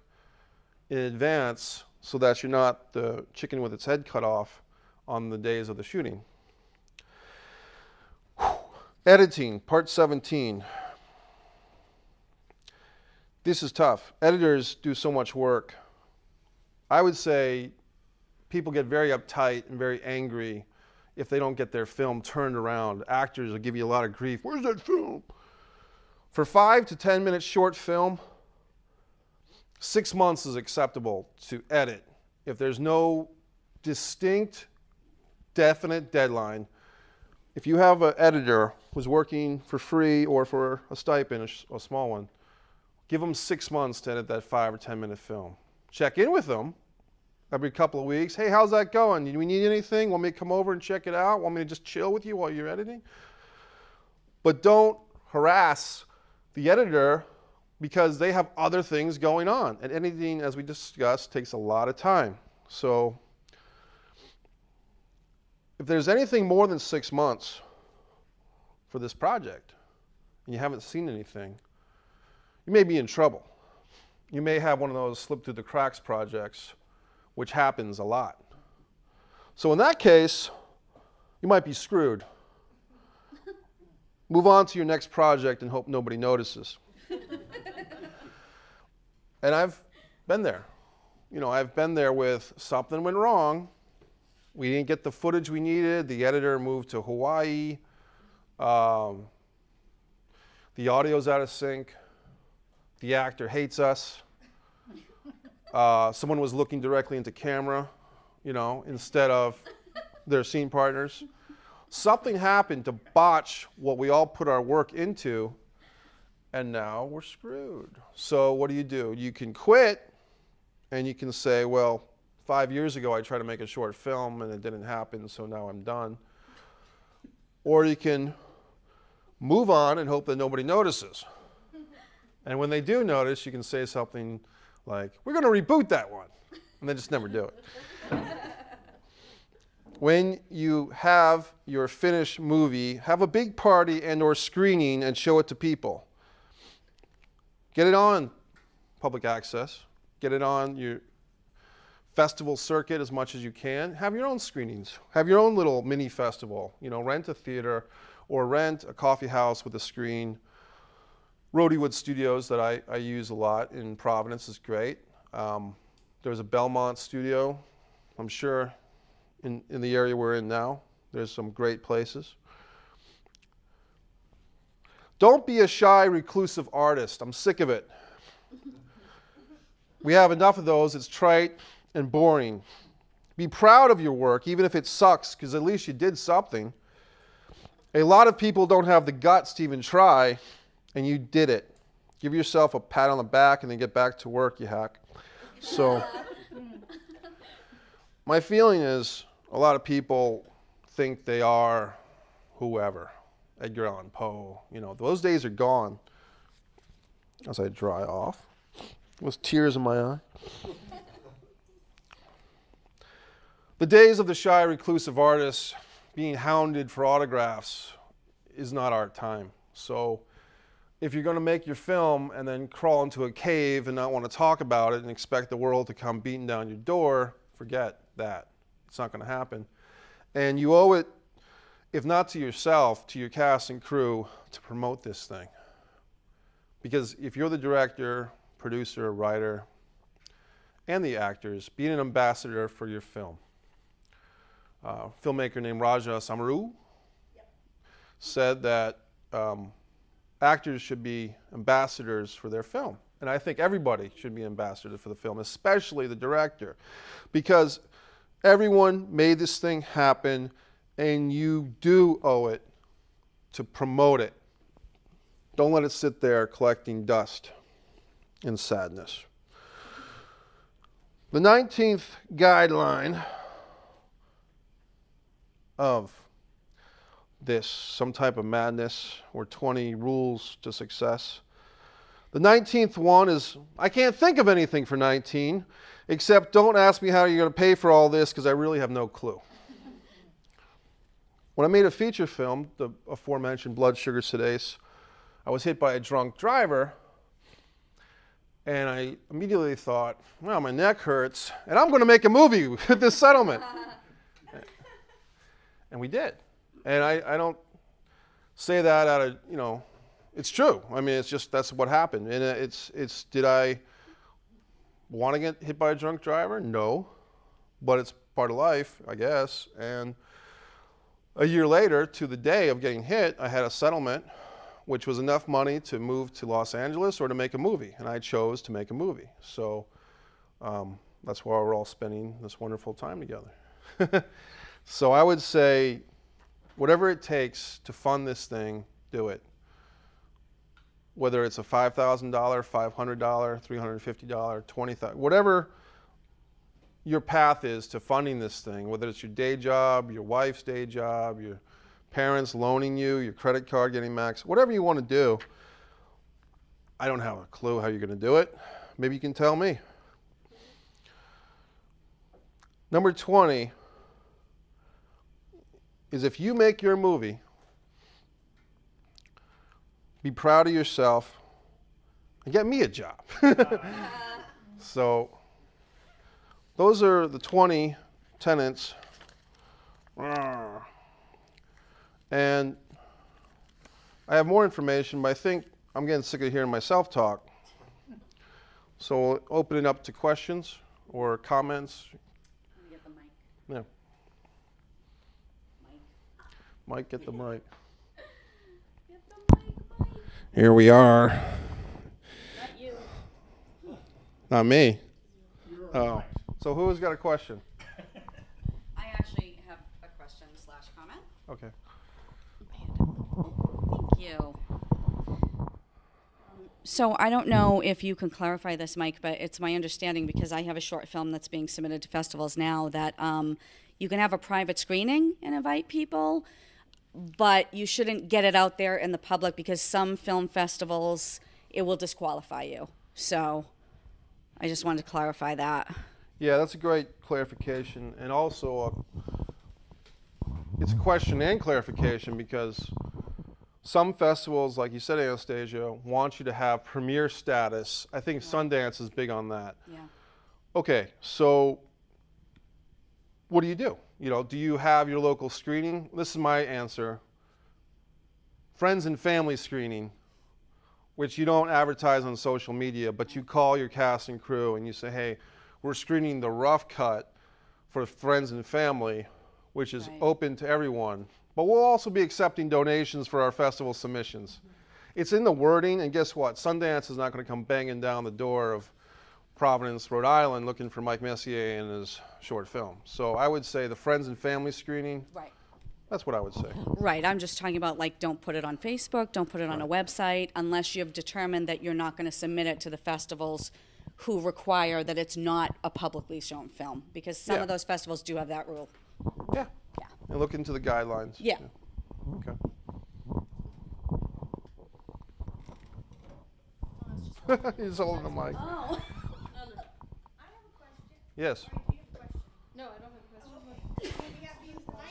in advance so that you're not the chicken with its head cut off on the days of the shooting. Editing, part 17. This is tough. Editors do so much work. I would say people get very uptight and very angry if they don't get their film turned around. Actors will give you a lot of grief. Where's that film? For 5 to 10 minute short film, 6 months is acceptable to edit if there's no distinct, definite deadline. If you have an editor who's working for free or for a stipend, a small one, give them 6 months to edit that 5 or 10 minute film. Check in with them every couple of weeks. Hey, how's that going? Do we need anything? Want me to come over and check it out? Want me to just chill with you while you're editing? But don't harass the editor because they have other things going on. And editing, as we discussed, takes a lot of time. So if there's anything more than 6 months for this project and you haven't seen anything, you may be in trouble. You may have one of those slip through the cracks projects, which happens a lot. So in that case, you might be screwed. Move on to your next project and hope nobody notices. And I've been there. You know, I've been there with something went wrong. We didn't get the footage we needed. The editor moved to Hawaii. The audio's out of sync. The actor hates us. Someone was looking directly into camera, you know, instead of their scene partners. Something happened to botch what we all put our work into, and now we're screwed. So what do? You can quit, and you can say, well, 5 years ago I tried to make a short film and it didn't happen, so now I'm done. Or you can move on and hope that nobody notices. And when they do notice, you can say something like, we're going to reboot that one, and then just never do it. When you have your finished movie, have a big party and or screening and show it to people. Get it on public access. Get it on your festival circuit as much as you can. Have your own screenings. Have your own little mini festival. You know, rent a theater or rent a coffee house with a screen. Rodywood Studios that I use a lot in Providence is great. There's a Belmont studio, I'm sure, in the area we're in now. There's some great places. Don't be a shy, reclusive artist. I'm sick of it. We have enough of those. It's trite and boring. Be proud of your work, even if it sucks, because at least you did something. A lot of people don't have the guts to even try, and you did it. Give yourself a pat on the back and then get back to work, you hack. So my feeling is a lot of people think they are whoever. Edgar Allan Poe, you know, those days are gone. As I dry off, with tears in my eye. The days of the shy, reclusive artist being hounded for autographs is not our time. So if you're going to make your film and then crawl into a cave and not want to talk about it and expect the world to come beating down your door, forget that. It's not going to happen. And you owe it, if not to yourself, to your cast and crew to promote this thing. Because if you're the director, producer, writer, and the actors, be an ambassador for your film. A filmmaker named Raja Samaru said that actors should be ambassadors for their film. And I think everybody should be an ambassador for the film, especially the director. Because everyone made this thing happen, and you do owe it to promote it. Don't let it sit there collecting dust and sadness. The 19th guideline of this, some type of madness, or 20 rules to success. The 19th one is, I can't think of anything for 19, except don't ask me how you're going to pay for all this, because I really have no clue. When I made a feature film, the aforementioned Blood Sugar Sedace, I was hit by a drunk driver, and I immediately thought, well, my neck hurts, and I'm going to make a movie with this settlement. And we did. And I don't say that out of, you know, it's true. I mean, it's just, that's what happened. And did I want to get hit by a drunk driver? No. But it's part of life, I guess. And a year later, to the day of getting hit, I had a settlement, which was enough money to move to Los Angeles or to make a movie. And I chose to make a movie. So that's why we're all spending this wonderful time together. So I would say, whatever it takes to fund this thing, do it. Whether it's a $5,000, $500, $350, $20,000, whatever your path is to funding this thing, whether it's your day job, your wife's day job, your parents loaning you, your credit card getting maxed, whatever you want to do. I don't have a clue how you're going to do it. Maybe you can tell me. Number 20 is, if you make your movie, be proud of yourself and get me a job. So those are the 20 tenets. And I have more information, but I think I'm getting sick of hearing myself talk. So we'll open it up to questions or comments. Get the mic. Yeah. Mike, get the mic. Get the mic, Mike. Here we are. Not you. Not me. Oh. So who's got a question? I actually have a question / comment. Okay. Thank you. So I don't know if you can clarify this, Mike, but it's my understanding, because I have a short film that's being submitted to festivals now, that you can have a private screening and invite people, but you shouldn't get it out there in the public, because some film festivals, it will disqualify you. So I just wanted to clarify that. Yeah, that's a great clarification. And also, it's a question and clarification, because some festivals, like you said, Anastasia, want you to have premiere status. I think Sundance is big on that. Yeah. Okay, so what do you do? You know, do you have your local screening? This is my answer. Friends and family screening, which you don't advertise on social media, but you call your cast and crew and you say, hey, we're screening the rough cut for friends and family, which is open to everyone. But we'll also be accepting donations for our festival submissions. It's in the wording, and guess what? Sundance is not going to come banging down the door of Providence, Rhode Island, looking for Mike Messier and his short film. So I would say the friends and family screening, Right. that's what I would say. Right. I'm just talking about, like, don't put it on Facebook, don't put it on a website, unless you've determined that you're not going to submit it to the festivals who require that it's not a publicly shown film, because some of those festivals do have that rule. Yeah. Yeah. And look into the guidelines. Yeah. Okay. He's holding the mic. Oh. Yes. No, I don't have a question.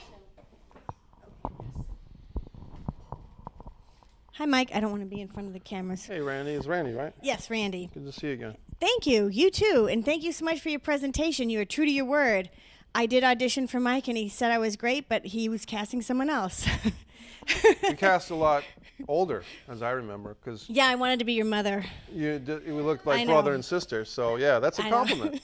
Hi, Mike. I don't want to be in front of the cameras. Hey, Randy. It's Randy, right? Yes, Randy. Good to see you again. Thank you. You too. And thank you so much for your presentation. You were true to your word. I did audition for Mike, and he said I was great, but he was casting someone else. You cast a lot older, as I remember, because Yeah, I wanted to be your mother. we looked like I know. brother and sister. So, yeah, that's a I know. compliment.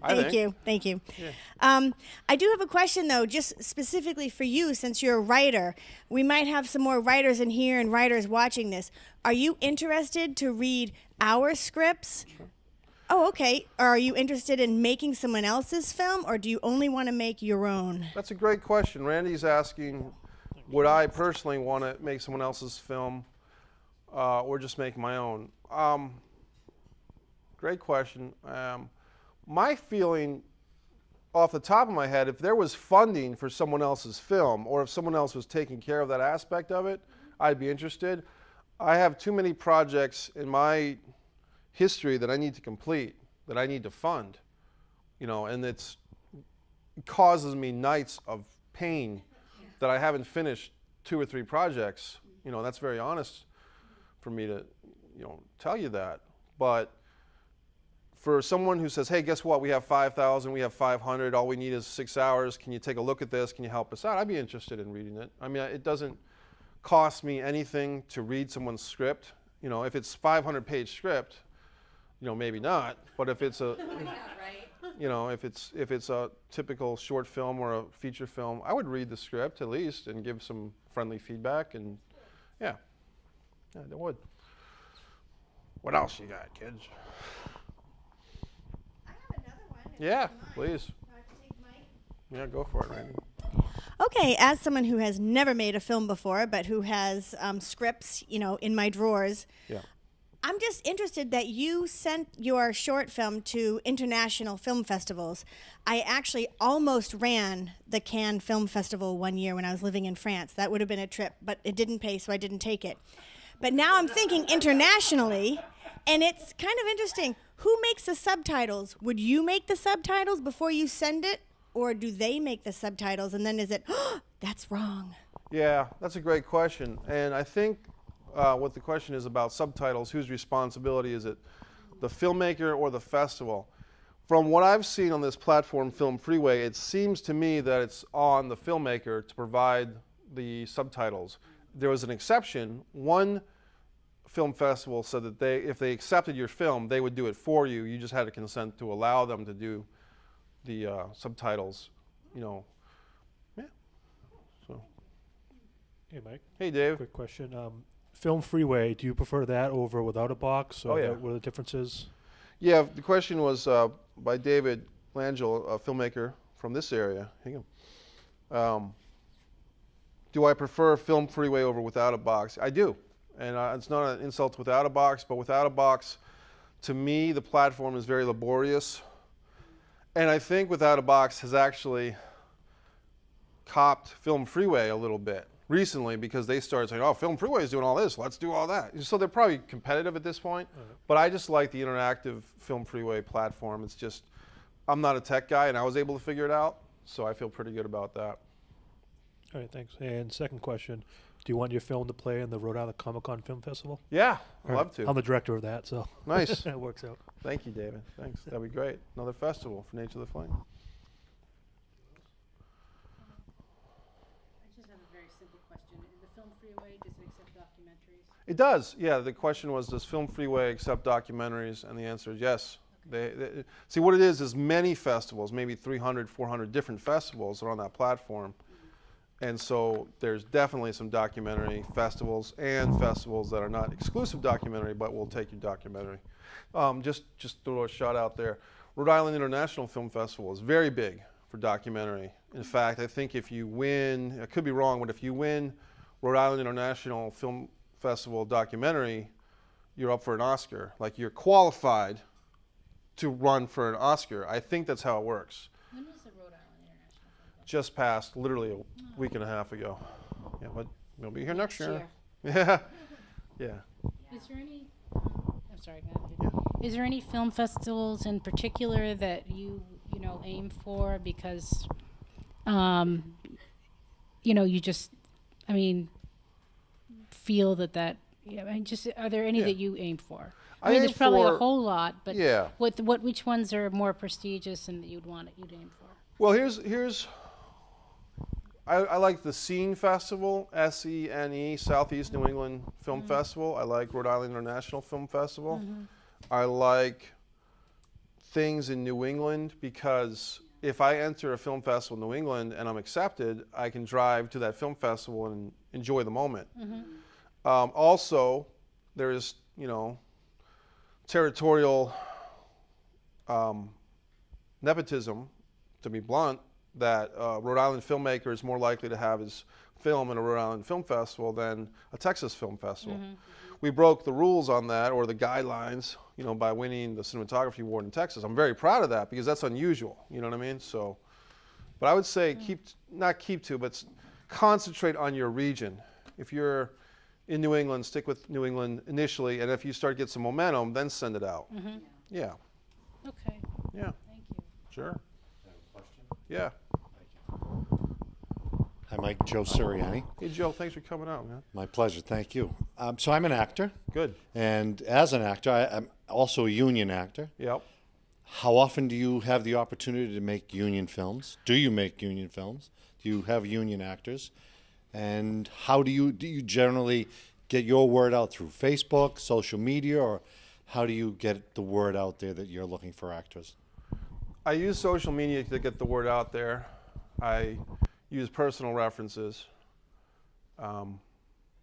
Thank you. Thank you. Yeah. I do have a question, though, just specifically for you, since you're a writer. We might have some more writers in here and writers watching this. Are you interested to read our scripts? Sure. Oh, okay. Are you interested in making someone else's film, or do you only want to make your own? That's a great question. Randy's asking, would I personally want to make someone else's film or just make my own? Great question. My feeling off the top of my head, if there was funding for someone else's film, or if someone else was taking care of that aspect of it, I'd be interested. I have too many projects in my history that I need to complete, that I need to fund, you know, and it causes me nights of pain that I haven't finished 2 or 3 projects. You know, that's very honest for me to, you know, tell you that. But for someone who says, hey, guess what, we have 5,000, we have 500, all we need is 6 hours, can you take a look at this, can you help us out? I'd be interested in reading it. I mean, it doesn't cost me anything to read someone's script. You know, if it's 500-page script, you know, maybe not, but if it's a, you know, if it's a typical short film or a feature film, I would read the script at least and give some friendly feedback, and yeah, I would. What else you got, kids? I have another one. Yeah, please. Do I have to take mine? Yeah, go for it, Randy. Okay, as someone who has never made a film before, but who has scripts, you know, in my drawers, Yeah. I'm just interested that you sent your short film to international film festivals. I actually almost ran the Cannes Film Festival one year when I was living in France. That would have been a trip, but it didn't pay, so I didn't take it. But now I'm thinking internationally, and it's kind of interesting. Who makes the subtitles? Would you make the subtitles before you send it? Or do they make the subtitles, and then is it, oh, that's wrong? Yeah, that's a great question. And I think what the question is about subtitles, whose responsibility is it? The filmmaker or the festival? From what I've seen on this platform, Film Freeway, it seems to me that it's on the filmmaker to provide the subtitles. There was an exception. One film festival said that if they accepted your film, they would do it for you. You just had to consent to allow them to do the subtitles, you know. Yeah. So. Hey, Mike. Hey, Dave. Quick question. Film Freeway, do you prefer that over Without a Box? Or Oh, yeah. what are the differences? Yeah, the question was by David Langell, a filmmaker from this area. Here you go. Do I prefer Film Freeway over Without a Box? I do. And it's not an insult to Without a Box, but Without a Box, to me, the platform is very laborious. And I think Without a Box has actually copped Film Freeway a little bit recently, because they started saying, oh, Film Freeway is doing all this, let's do all that. So they're probably competitive at this point. But I just like the interactive Film Freeway platform. It's just, I'm not a tech guy, and I was able to figure it out, so I feel pretty good about that. All right, thanks. And second question, do you want your film to play in the Rhode Island Comic-Con Film Festival? Yeah, I'd All love right. to. I'm the director of that, so Nice. that works out. Thank you, David. Thanks. That'd be great. Another festival for Nature of the Flame. I just have a very simple question. In the Film Freeway, does it accept documentaries? It does. Yeah, the question was, does Film Freeway accept documentaries? And the answer is yes. They see, what it is many festivals, maybe 300, 400 different festivals are on that platform. And so there's definitely some documentary festivals and festivals that are not exclusive documentary, but will take your documentary. Just throw a shot out there. Rhode Island International Film Festival is very big for documentary. In fact, I think if you win, I could be wrong, but if you win Rhode Island International Film Festival documentary, you're up for an Oscar. Like, you're qualified to run for an Oscar. I think that's how it works. When is the Rhode Island International Film Festival? Just passed literally a week and a half ago. Yeah, but we'll be here next year. Year. Yeah. Is there any, I'm sorry, go ahead. Is there any film festivals in particular that you know, aim for? Because, you know, you just, I mean, feel that, yeah, I mean, just, are there any Yeah. that you aim for? I I mean, aim there's probably for- a whole lot, but Yeah. which ones are more prestigious and that you'd aim for? Well, here's I like the Scene Festival, SENE, Southeast New England Film Festival. I like Rhode Island International Film Festival. I like things in New England, because if I enter a film festival in New England and I'm accepted, I can drive to that film festival and enjoy the moment. Also, there is, you know, territorial nepotism, to be blunt, that a Rhode Island filmmaker is more likely to have his film in a Rhode Island Film Festival than a Texas Film Festival. We broke the rules on that, or the guidelines, you know, by winning the Cinematography Award in Texas. I'm very proud of that, because that's unusual, you know what I mean? So, but I would say but concentrate on your region. If you're in New England, stick with New England initially, and if you start to get some momentum, then send it out. Yeah. Okay. Yeah. Thank you. Sure. I have a question. Yeah. Hi, Mike. Joe Sirianni. Hey, Joe, thanks for coming out, man. My pleasure. Thank you. So I'm an actor, Good. and as an actor, I'm also a union actor. Yep. How often do you have the opportunity to make union films? Do you make union films? Do you have union actors? And how do you generally get your word out through Facebook, social media, or how do you get the word out there that you're looking for actors? I use social media to get the word out there. I use personal references. I'm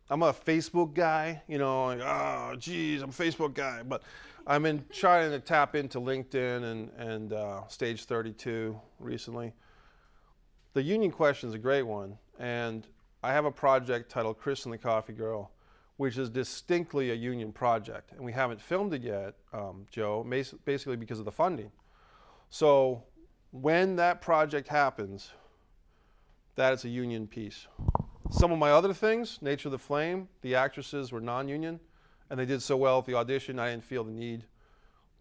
a Facebook guy, you know, like, oh, geez, I'm a Facebook guy. But I've been trying to tap into LinkedIn and Stage 32 recently. The union question is a great one. And I have a project titled Chris and the Coffee Girl, which is distinctly a union project. And we haven't filmed it yet, Joe, basically because of the funding. So when that project happens, that is a union piece. Some of my other things, Nature of the Flame, the actresses were non-union, and they did so well at the audition, I didn't feel the need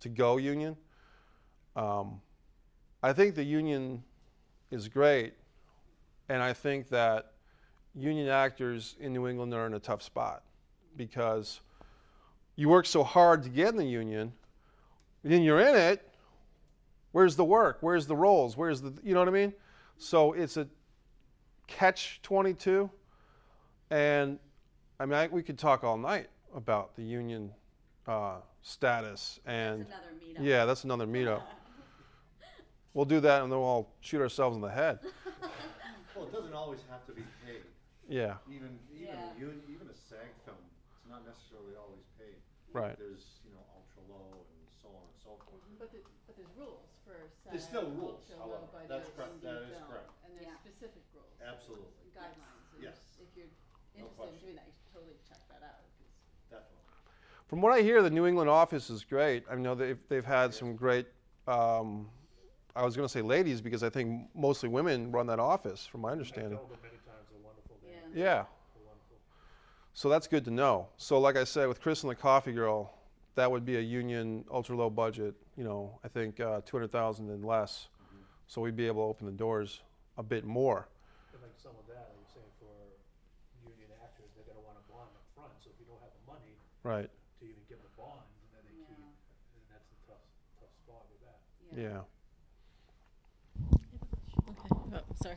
to go union. I think the union is great, and I think that union actors in New England are in a tough spot because you work so hard to get in the union, then you're in it, where's the work? Where's the roles? Where's the, you know what I mean? So it's a catch-22, and I mean, we could talk all night about the union status, and That's another meetup. yeah, that's another meetup. We'll do that, and then we'll all shoot ourselves in the head. Well, it doesn't always have to be paid. Yeah, Even a SAG film, it's not necessarily always paid. right. There's ultra low and so on and so forth. But there's rules for SAG. There's still rules, ultra however. low budget That's correct. indie That is film, correct. And there's Yeah. specific rules. Absolutely. Guidelines. And Yes. If you're No interested in question. doing that, you should totally check that out. 'Cause Definitely. From what I hear, the New England office is great. I know they've had some great, I was going to say ladies because I think mostly women run that office, from my understanding. I've told them many times they're wonderful. Yeah. Yeah. They're wonderful. So that's good to know. So like I said, with Chris and the Coffee Girl, that would be a union ultra low budget, I think 200,000 and less. So we'd be able to open the doors a bit more. And like some of that, like you're saying, for union actors, they're gonna want a bond up front, so if you don't have the money Right. to even give them a bond, then they keep, and that's the tough spot with that. Yeah. Okay. Oh, sorry.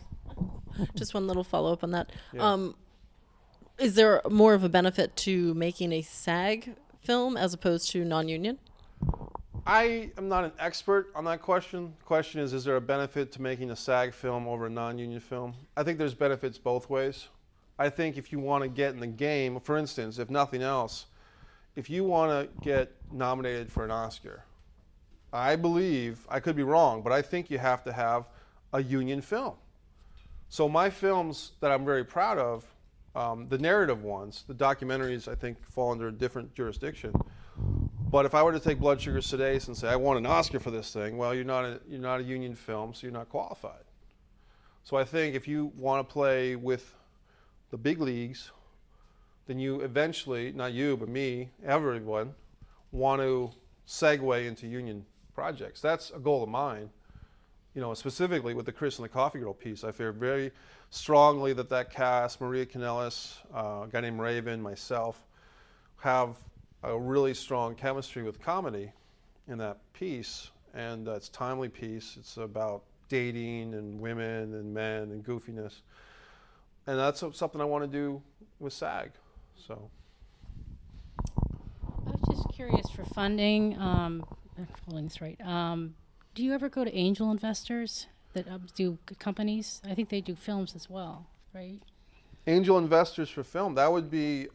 Just one little follow up on that. Yeah. Is there more of a benefit to making a SAG film as opposed to non-union? I am not an expert on that question. The question is there a benefit to making a SAG film over a non-union film? I think there's benefits both ways. I think if you want to get in the game, for instance, if nothing else, if you want to get nominated for an Oscar, I believe, I could be wrong, but I think you have to have a union film. So my films that I'm very proud of, the narrative ones, the documentaries I think fall under a different jurisdiction. But if I were to take Blood Sugar Sedace and say, I want an Oscar for this thing, well, you're not a union film, so you're not qualified. So I think if you want to play with the big leagues, then you eventually, not you, but me, everyone, want to segue into union projects. That's a goal of mine. Specifically with the Chris and the Coffee Girl piece, I feel very strongly that cast, Maria Kanellis, a guy named Raven, myself, have a really strong chemistry with comedy in that piece, and it's a timely piece. It's about dating and women and men and goofiness, and that's something I want to do with SAG. So I was just curious for funding. I'm holding this right. Do you ever go to angel investors that do companies? I think they do films as well, right? angel investors for film, that would be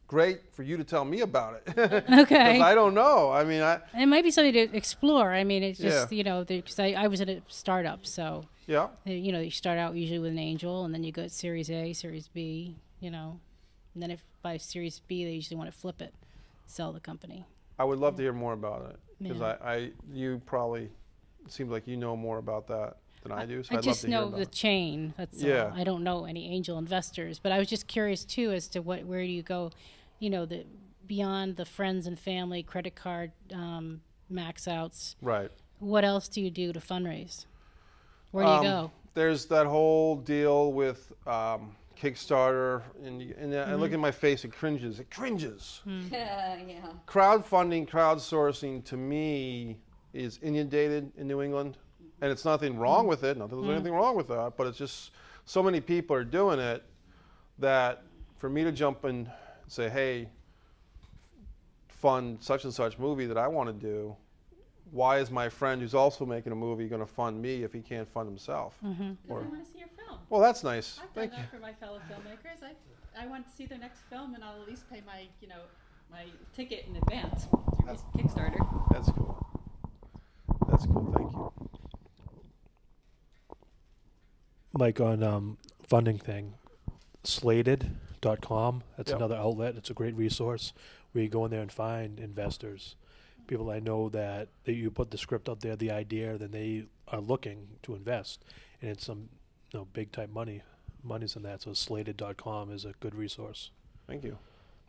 great for you to tell me about it. Okay. Because I don't know. I mean, it might be something to explore. I mean, it's just, Yeah. because I was at a startup, so, yeah. You start out usually with an angel, and then you go to Series A, Series B, and then if by Series B, they usually want to flip it, sell the company. I would love to hear more about it, because Yeah. you probably, it seems like you know more about that. than I do. So I I'd love just to hear know about the it. chain. That's Yeah. all. I don't know any angel investors, but I was just curious too as to where do you go, the beyond the friends and family credit card max outs. Right. What else do you do to fundraise? Where do you go? There's that whole deal with Kickstarter, and I look at my face, it cringes. It cringes. Yeah. Crowdfunding, crowdsourcing, to me, is inundated in New England, and it's nothing wrong with it. Not that there's anything wrong with that, but it's just so many people are doing it that for me to jump in and say, hey, fund such and such movie that I want to do, why is my friend who's also making a movie going to fund me if he can't fund himself? Because I want to see your film. Well, that's nice. I've Thank done you. that for my fellow filmmakers. I want to see their next film, and I'll at least pay my, my ticket in advance through Kickstarter. That's cool. That's cool. Thank you. Mike, on funding thing, slated.com, that's Yep. another outlet. It's a great resource where you go in there and find investors. People I know that you put the script out there, the idea, then they are looking to invest. And it's some big type money's in that. So slated.com is a good resource. Thank you.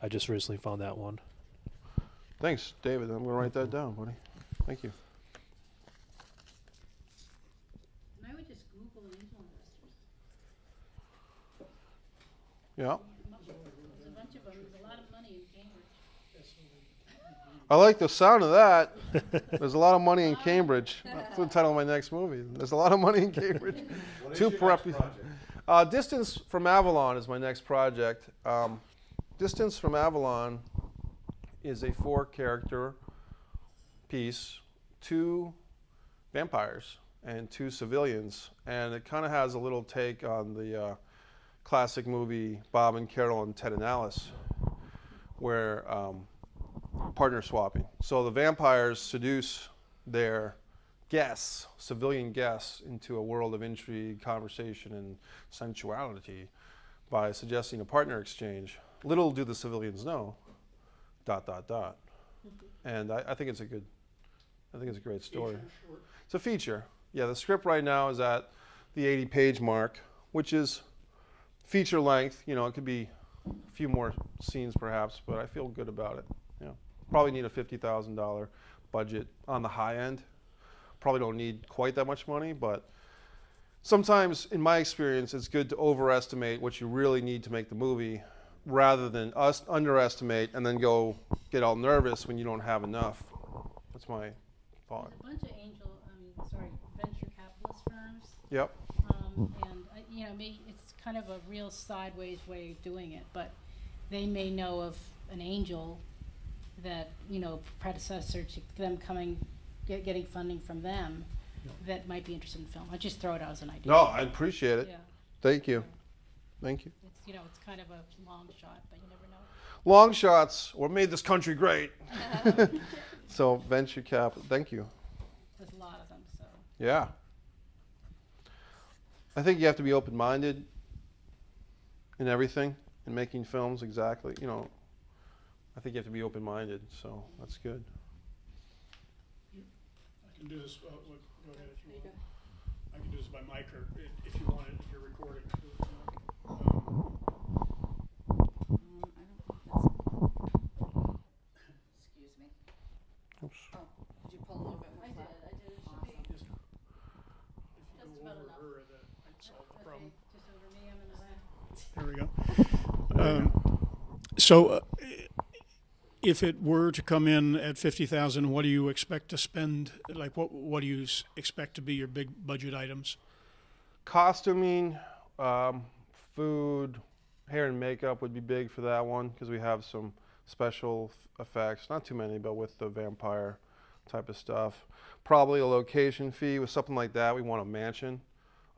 I just recently found that one. Thanks, David. I'm going to write that down, buddy. Thank you. And I would just Google angel investors. Yeah. There's a bunch of them. There's a lot of money in Cambridge. I like the sound of that. There's a lot of money in Cambridge. That's the title of my next movie. There's a lot of money in Cambridge. Distance from Avalon is my next project. Distance from Avalon is a 4-character piece, 2 vampires and 2 civilians, and it kind of has a little take on the classic movie Bob and Carol and Ted and Alice, where partner swapping. So the vampires seduce their guests, civilian guests, into a world of intrigue, conversation, and sensuality by suggesting a partner exchange. Little do the civilians know, ... And I think it's a great story. It's a feature. Yeah, the script right now is at the 80-page mark, which is feature length. It could be a few more scenes perhaps, but I feel good about it. Yeah. Probably need a $50,000 budget on the high end. Probably don't need quite that much money, but sometimes, in my experience, it's good to overestimate what you really need to make the movie rather than underestimate and then go get all nervous when you don't have enough. That's my thought. There's a bunch of venture capitalist firms. Yep. And it's kind of a real sideways way of doing it, but they may know of an angel that, predecessor to them getting funding from them that might be interested in film. I just throw it out as an idea. No, I appreciate it. Yeah. Thank you. Thank you. It's, it's kind of a long shot, but you never know. Long shots, what made this country great. So venture capital, thank you. There's a lot of them, so. Yeah. I think you have to be open-minded in everything, in making films, exactly. I think you have to be open-minded, so that's good. I can do this, go ahead if you want. I can do this by mic or if you want it, if you're recording. Excuse me. Oops. Oh, did you pull a little bit more flat? I did. It should be If you just go about over enough. her, that might solve the problem. Just over me, I'm in the back. There we go. So, if it were to come in at 50,000, what do you expect to spend? Like, what do you expect to be your big budget items? Costuming, food, hair and makeup would be big for that one because we have some special effects, not too many, but with the vampire type of stuff. Probably a location fee with something like that. We want a mansion.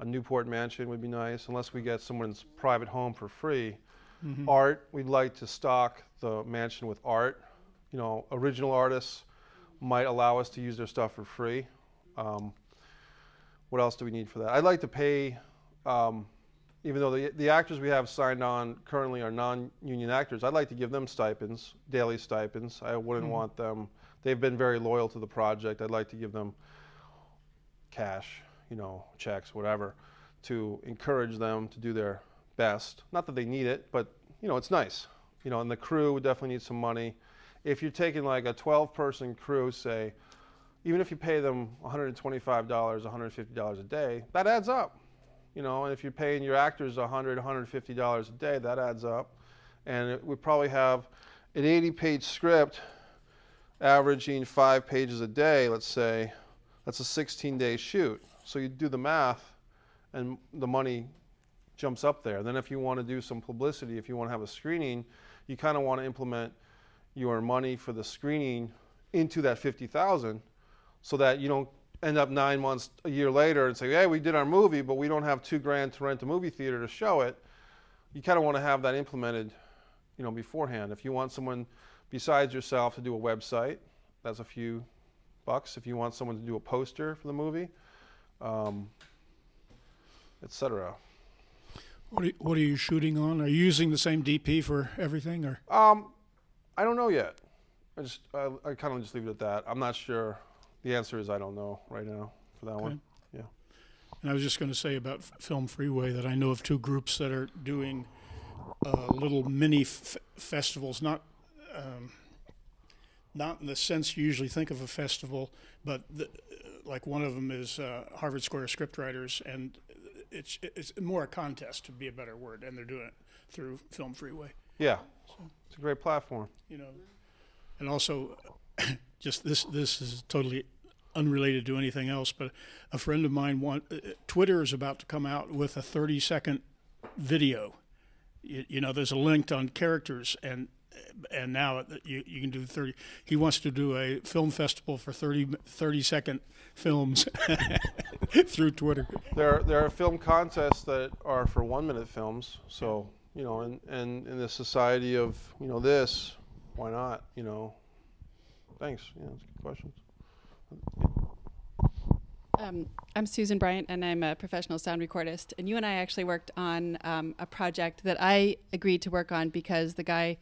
A Newport mansion would be nice, unless we get someone's private home for free. Mm-hmm. Art, we'd like to stock the mansion with art. Original artists might allow us to use their stuff for free. What else do we need for that? I'd like to pay, even though the actors we have signed on currently are non-union actors, I'd like to give them stipends, daily stipends. I wouldn't want them, they've been very loyal to the project. I'd like to give them cash, you know, checks, whatever, to encourage them to do their best. Not that they need it, but, you know, it's nice. You know, and the crew would definitely need some money. If you're taking like a 12-person crew, say, even if you pay them $125, $150 a day, that adds up. You know, and if you're paying your actors $100, $150 a day, that adds up. And we probably have an 80-page script averaging 5 pages a day, let's say. That's a 16-day shoot. So you do the math, and the money jumps up there. Then if you want to do some publicity, if you want to have a screening, you kind of want to implement your money for the screening into that $50,000 so that you don't end up 9 months, a year later and say, hey, we did our movie, but we don't have $2,000 to rent a movie theater to show it. You kind of want to have that implemented, you know, beforehand. If you want someone besides yourself to do a website, that's a few bucks. If you want someone to do a poster for the movie, etc. What are you shooting on? Are you using the same DP for everything, or? I don't know yet. I kind of just leave it at that. I'm not sure. The answer is I don't know right now for that one. Yeah. And I was just going to say about Film Freeway that I know of 2 groups that are doing little mini festivals, not in the sense you usually think of a festival, but like one of them is Harvard Square Scriptwriters, and it's more a contest, to be a better word, and they're doing it through Film Freeway. Yeah, so it's a great platform. You know, and also, just this is totally unrelated to anything else, but a friend of mine Twitter is about to come out with a 30-second video. You know, there's a link on characters, and now you can do 30. He wants to do a film festival for 30-second films through Twitter. There are film contests that are for 1-minute films. So, you know, and in the society of, you know, this, why not? You know, thanks. Yeah, that's a good question. I'm Susan Bryant, and I'm a professional sound recordist. And you and I actually worked on a project that I agreed to work on because the guy,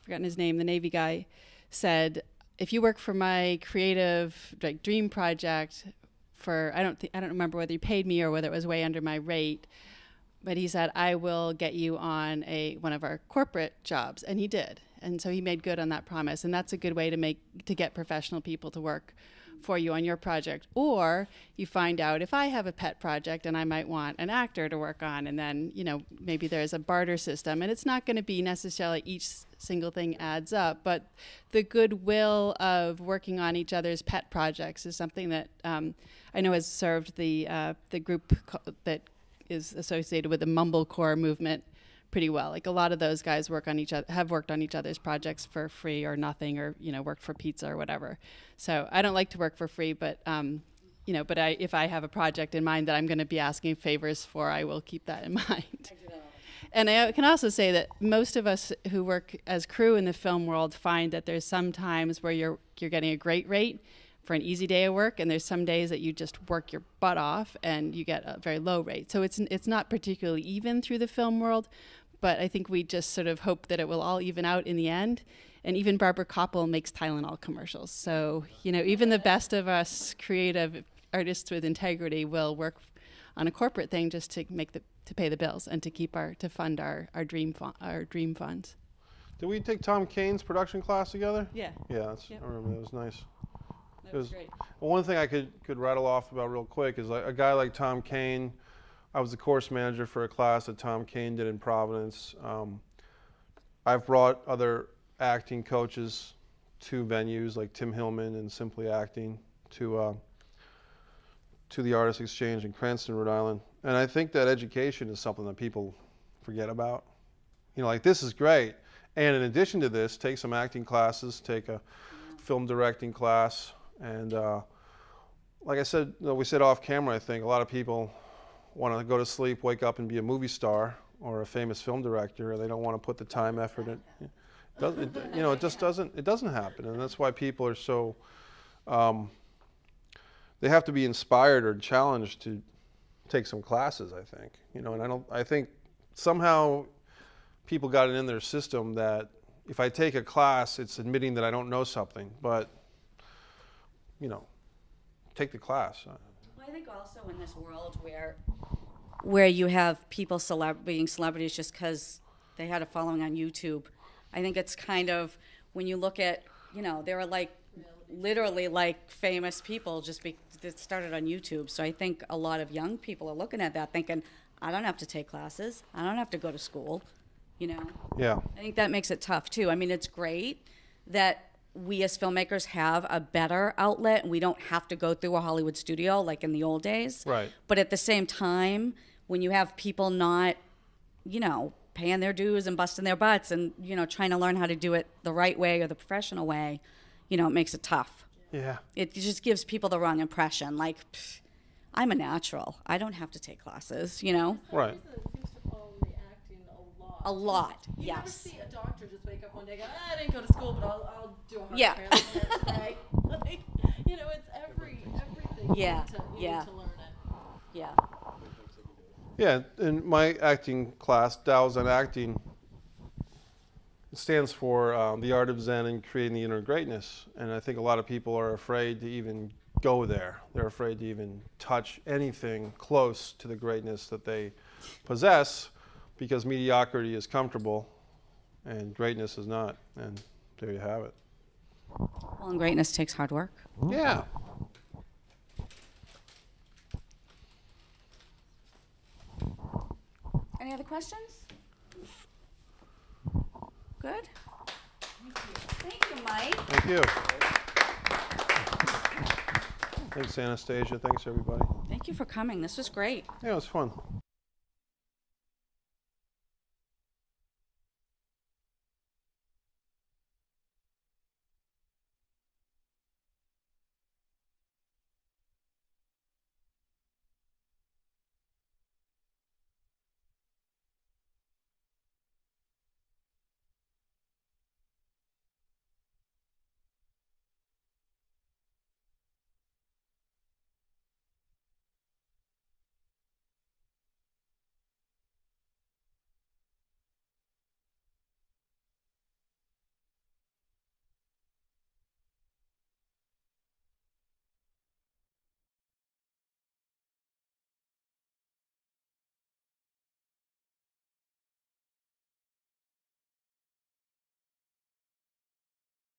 forgotten his name, the Navy guy, said, if you work for my creative dream project for, I don't remember whether he paid me or whether it was way under my rate, but he said, I will get you on one of our corporate jobs. And he did. And so he made good on that promise. And that's a good way to get professional people to work for you on your project. Or you find out, if I have a pet project and I might want an actor to work on, and then, you know, maybe there's a barter system, and it's not going to be necessarily each single thing adds up, but the goodwill of working on each other's pet projects is something that I know has served the group that is associated with the mumblecore movement pretty well. Like, a lot of those guys have worked on each other's projects for free or nothing, or, you know, worked for pizza or whatever. So I don't like to work for free, but you know, but if I have a project in mind that I'm going to be asking favors for, I will keep that in mind. And I can also say that most of us who work as crew in the film world find that there's some times where you're getting a great rate for an easy day of work, and there's some days that you just work your butt off and you get a very low rate. So it's not particularly even through the film world, but I think we just sort of hope that it will all even out in the end. And even Barbara Koppel makes Tylenol commercials. So, you know, even the best of us creative artists with integrity will work on a corporate thing just to pay the bills and to fund our dream funds. Did we take Tom Kane's production class together? Yeah. Yeah, Yep. I remember that was nice. That was great. Well, one thing I could rattle off about real quick is, like, a guy like Tom Kane. I was the course manager for a class that Tom Kane did in Providence. I've brought other acting coaches to venues like Tim Hillman and Simply Acting to the Artist Exchange in Cranston, Rhode Island. And I think that education is something that people forget about. You know, like, this is great. And in addition to this, take some acting classes, take a film directing class. And like I said, you know, we said off camera, I think a lot of people want to go to sleep, wake up, and be a movie star or a famous film director. They don't want to put the time, effort in. You know, it just doesn't happen. And that's why people are so, they have to be inspired or challenged to take some classes, I think. You know, and I think somehow people got it in their system that if I take a class, it's admitting that I don't know something. But, you know, take the class. Well, I think also in this world where you have people being celebrities just because they had a following on YouTube, I think it's kind of, when you look at, there are like literally like famous people that started on YouTube. So I think a lot of young people are looking at that thinking, I don't have to take classes. I don't have to go to school, Yeah. I think that makes it tough too. I mean, it's great that we as filmmakers have a better outlet and we don't have to go through a Hollywood studio like in the old days. Right. But at the same time, when you have people not, paying their dues and busting their butts and, trying to learn how to do it the right way or the professional way, it makes it tough. Yeah. It just gives people the wrong impression. Like, I'm a natural. I don't have to take classes, Right. A lot, You yes. never see a doctor just wake up one day and go, I didn't go to school, but I'll do a heart Yeah. transplant today. Like, it's everything. Yeah, You need to learn it. Yeah. Yeah, in my acting class, Dow's on Acting, it stands for the art of Zen and creating the inner greatness. And I think a lot of people are afraid to even go there. They're afraid to even touch anything close to the greatness that they possess because mediocrity is comfortable and greatness is not. And there you have it. Well, and greatness takes hard work. Yeah. Any other questions? Good? Thank you, Mike. Thank you. Thanks, Anastasia. Thanks, everybody. Thank you for coming. This was great. Yeah, it was fun.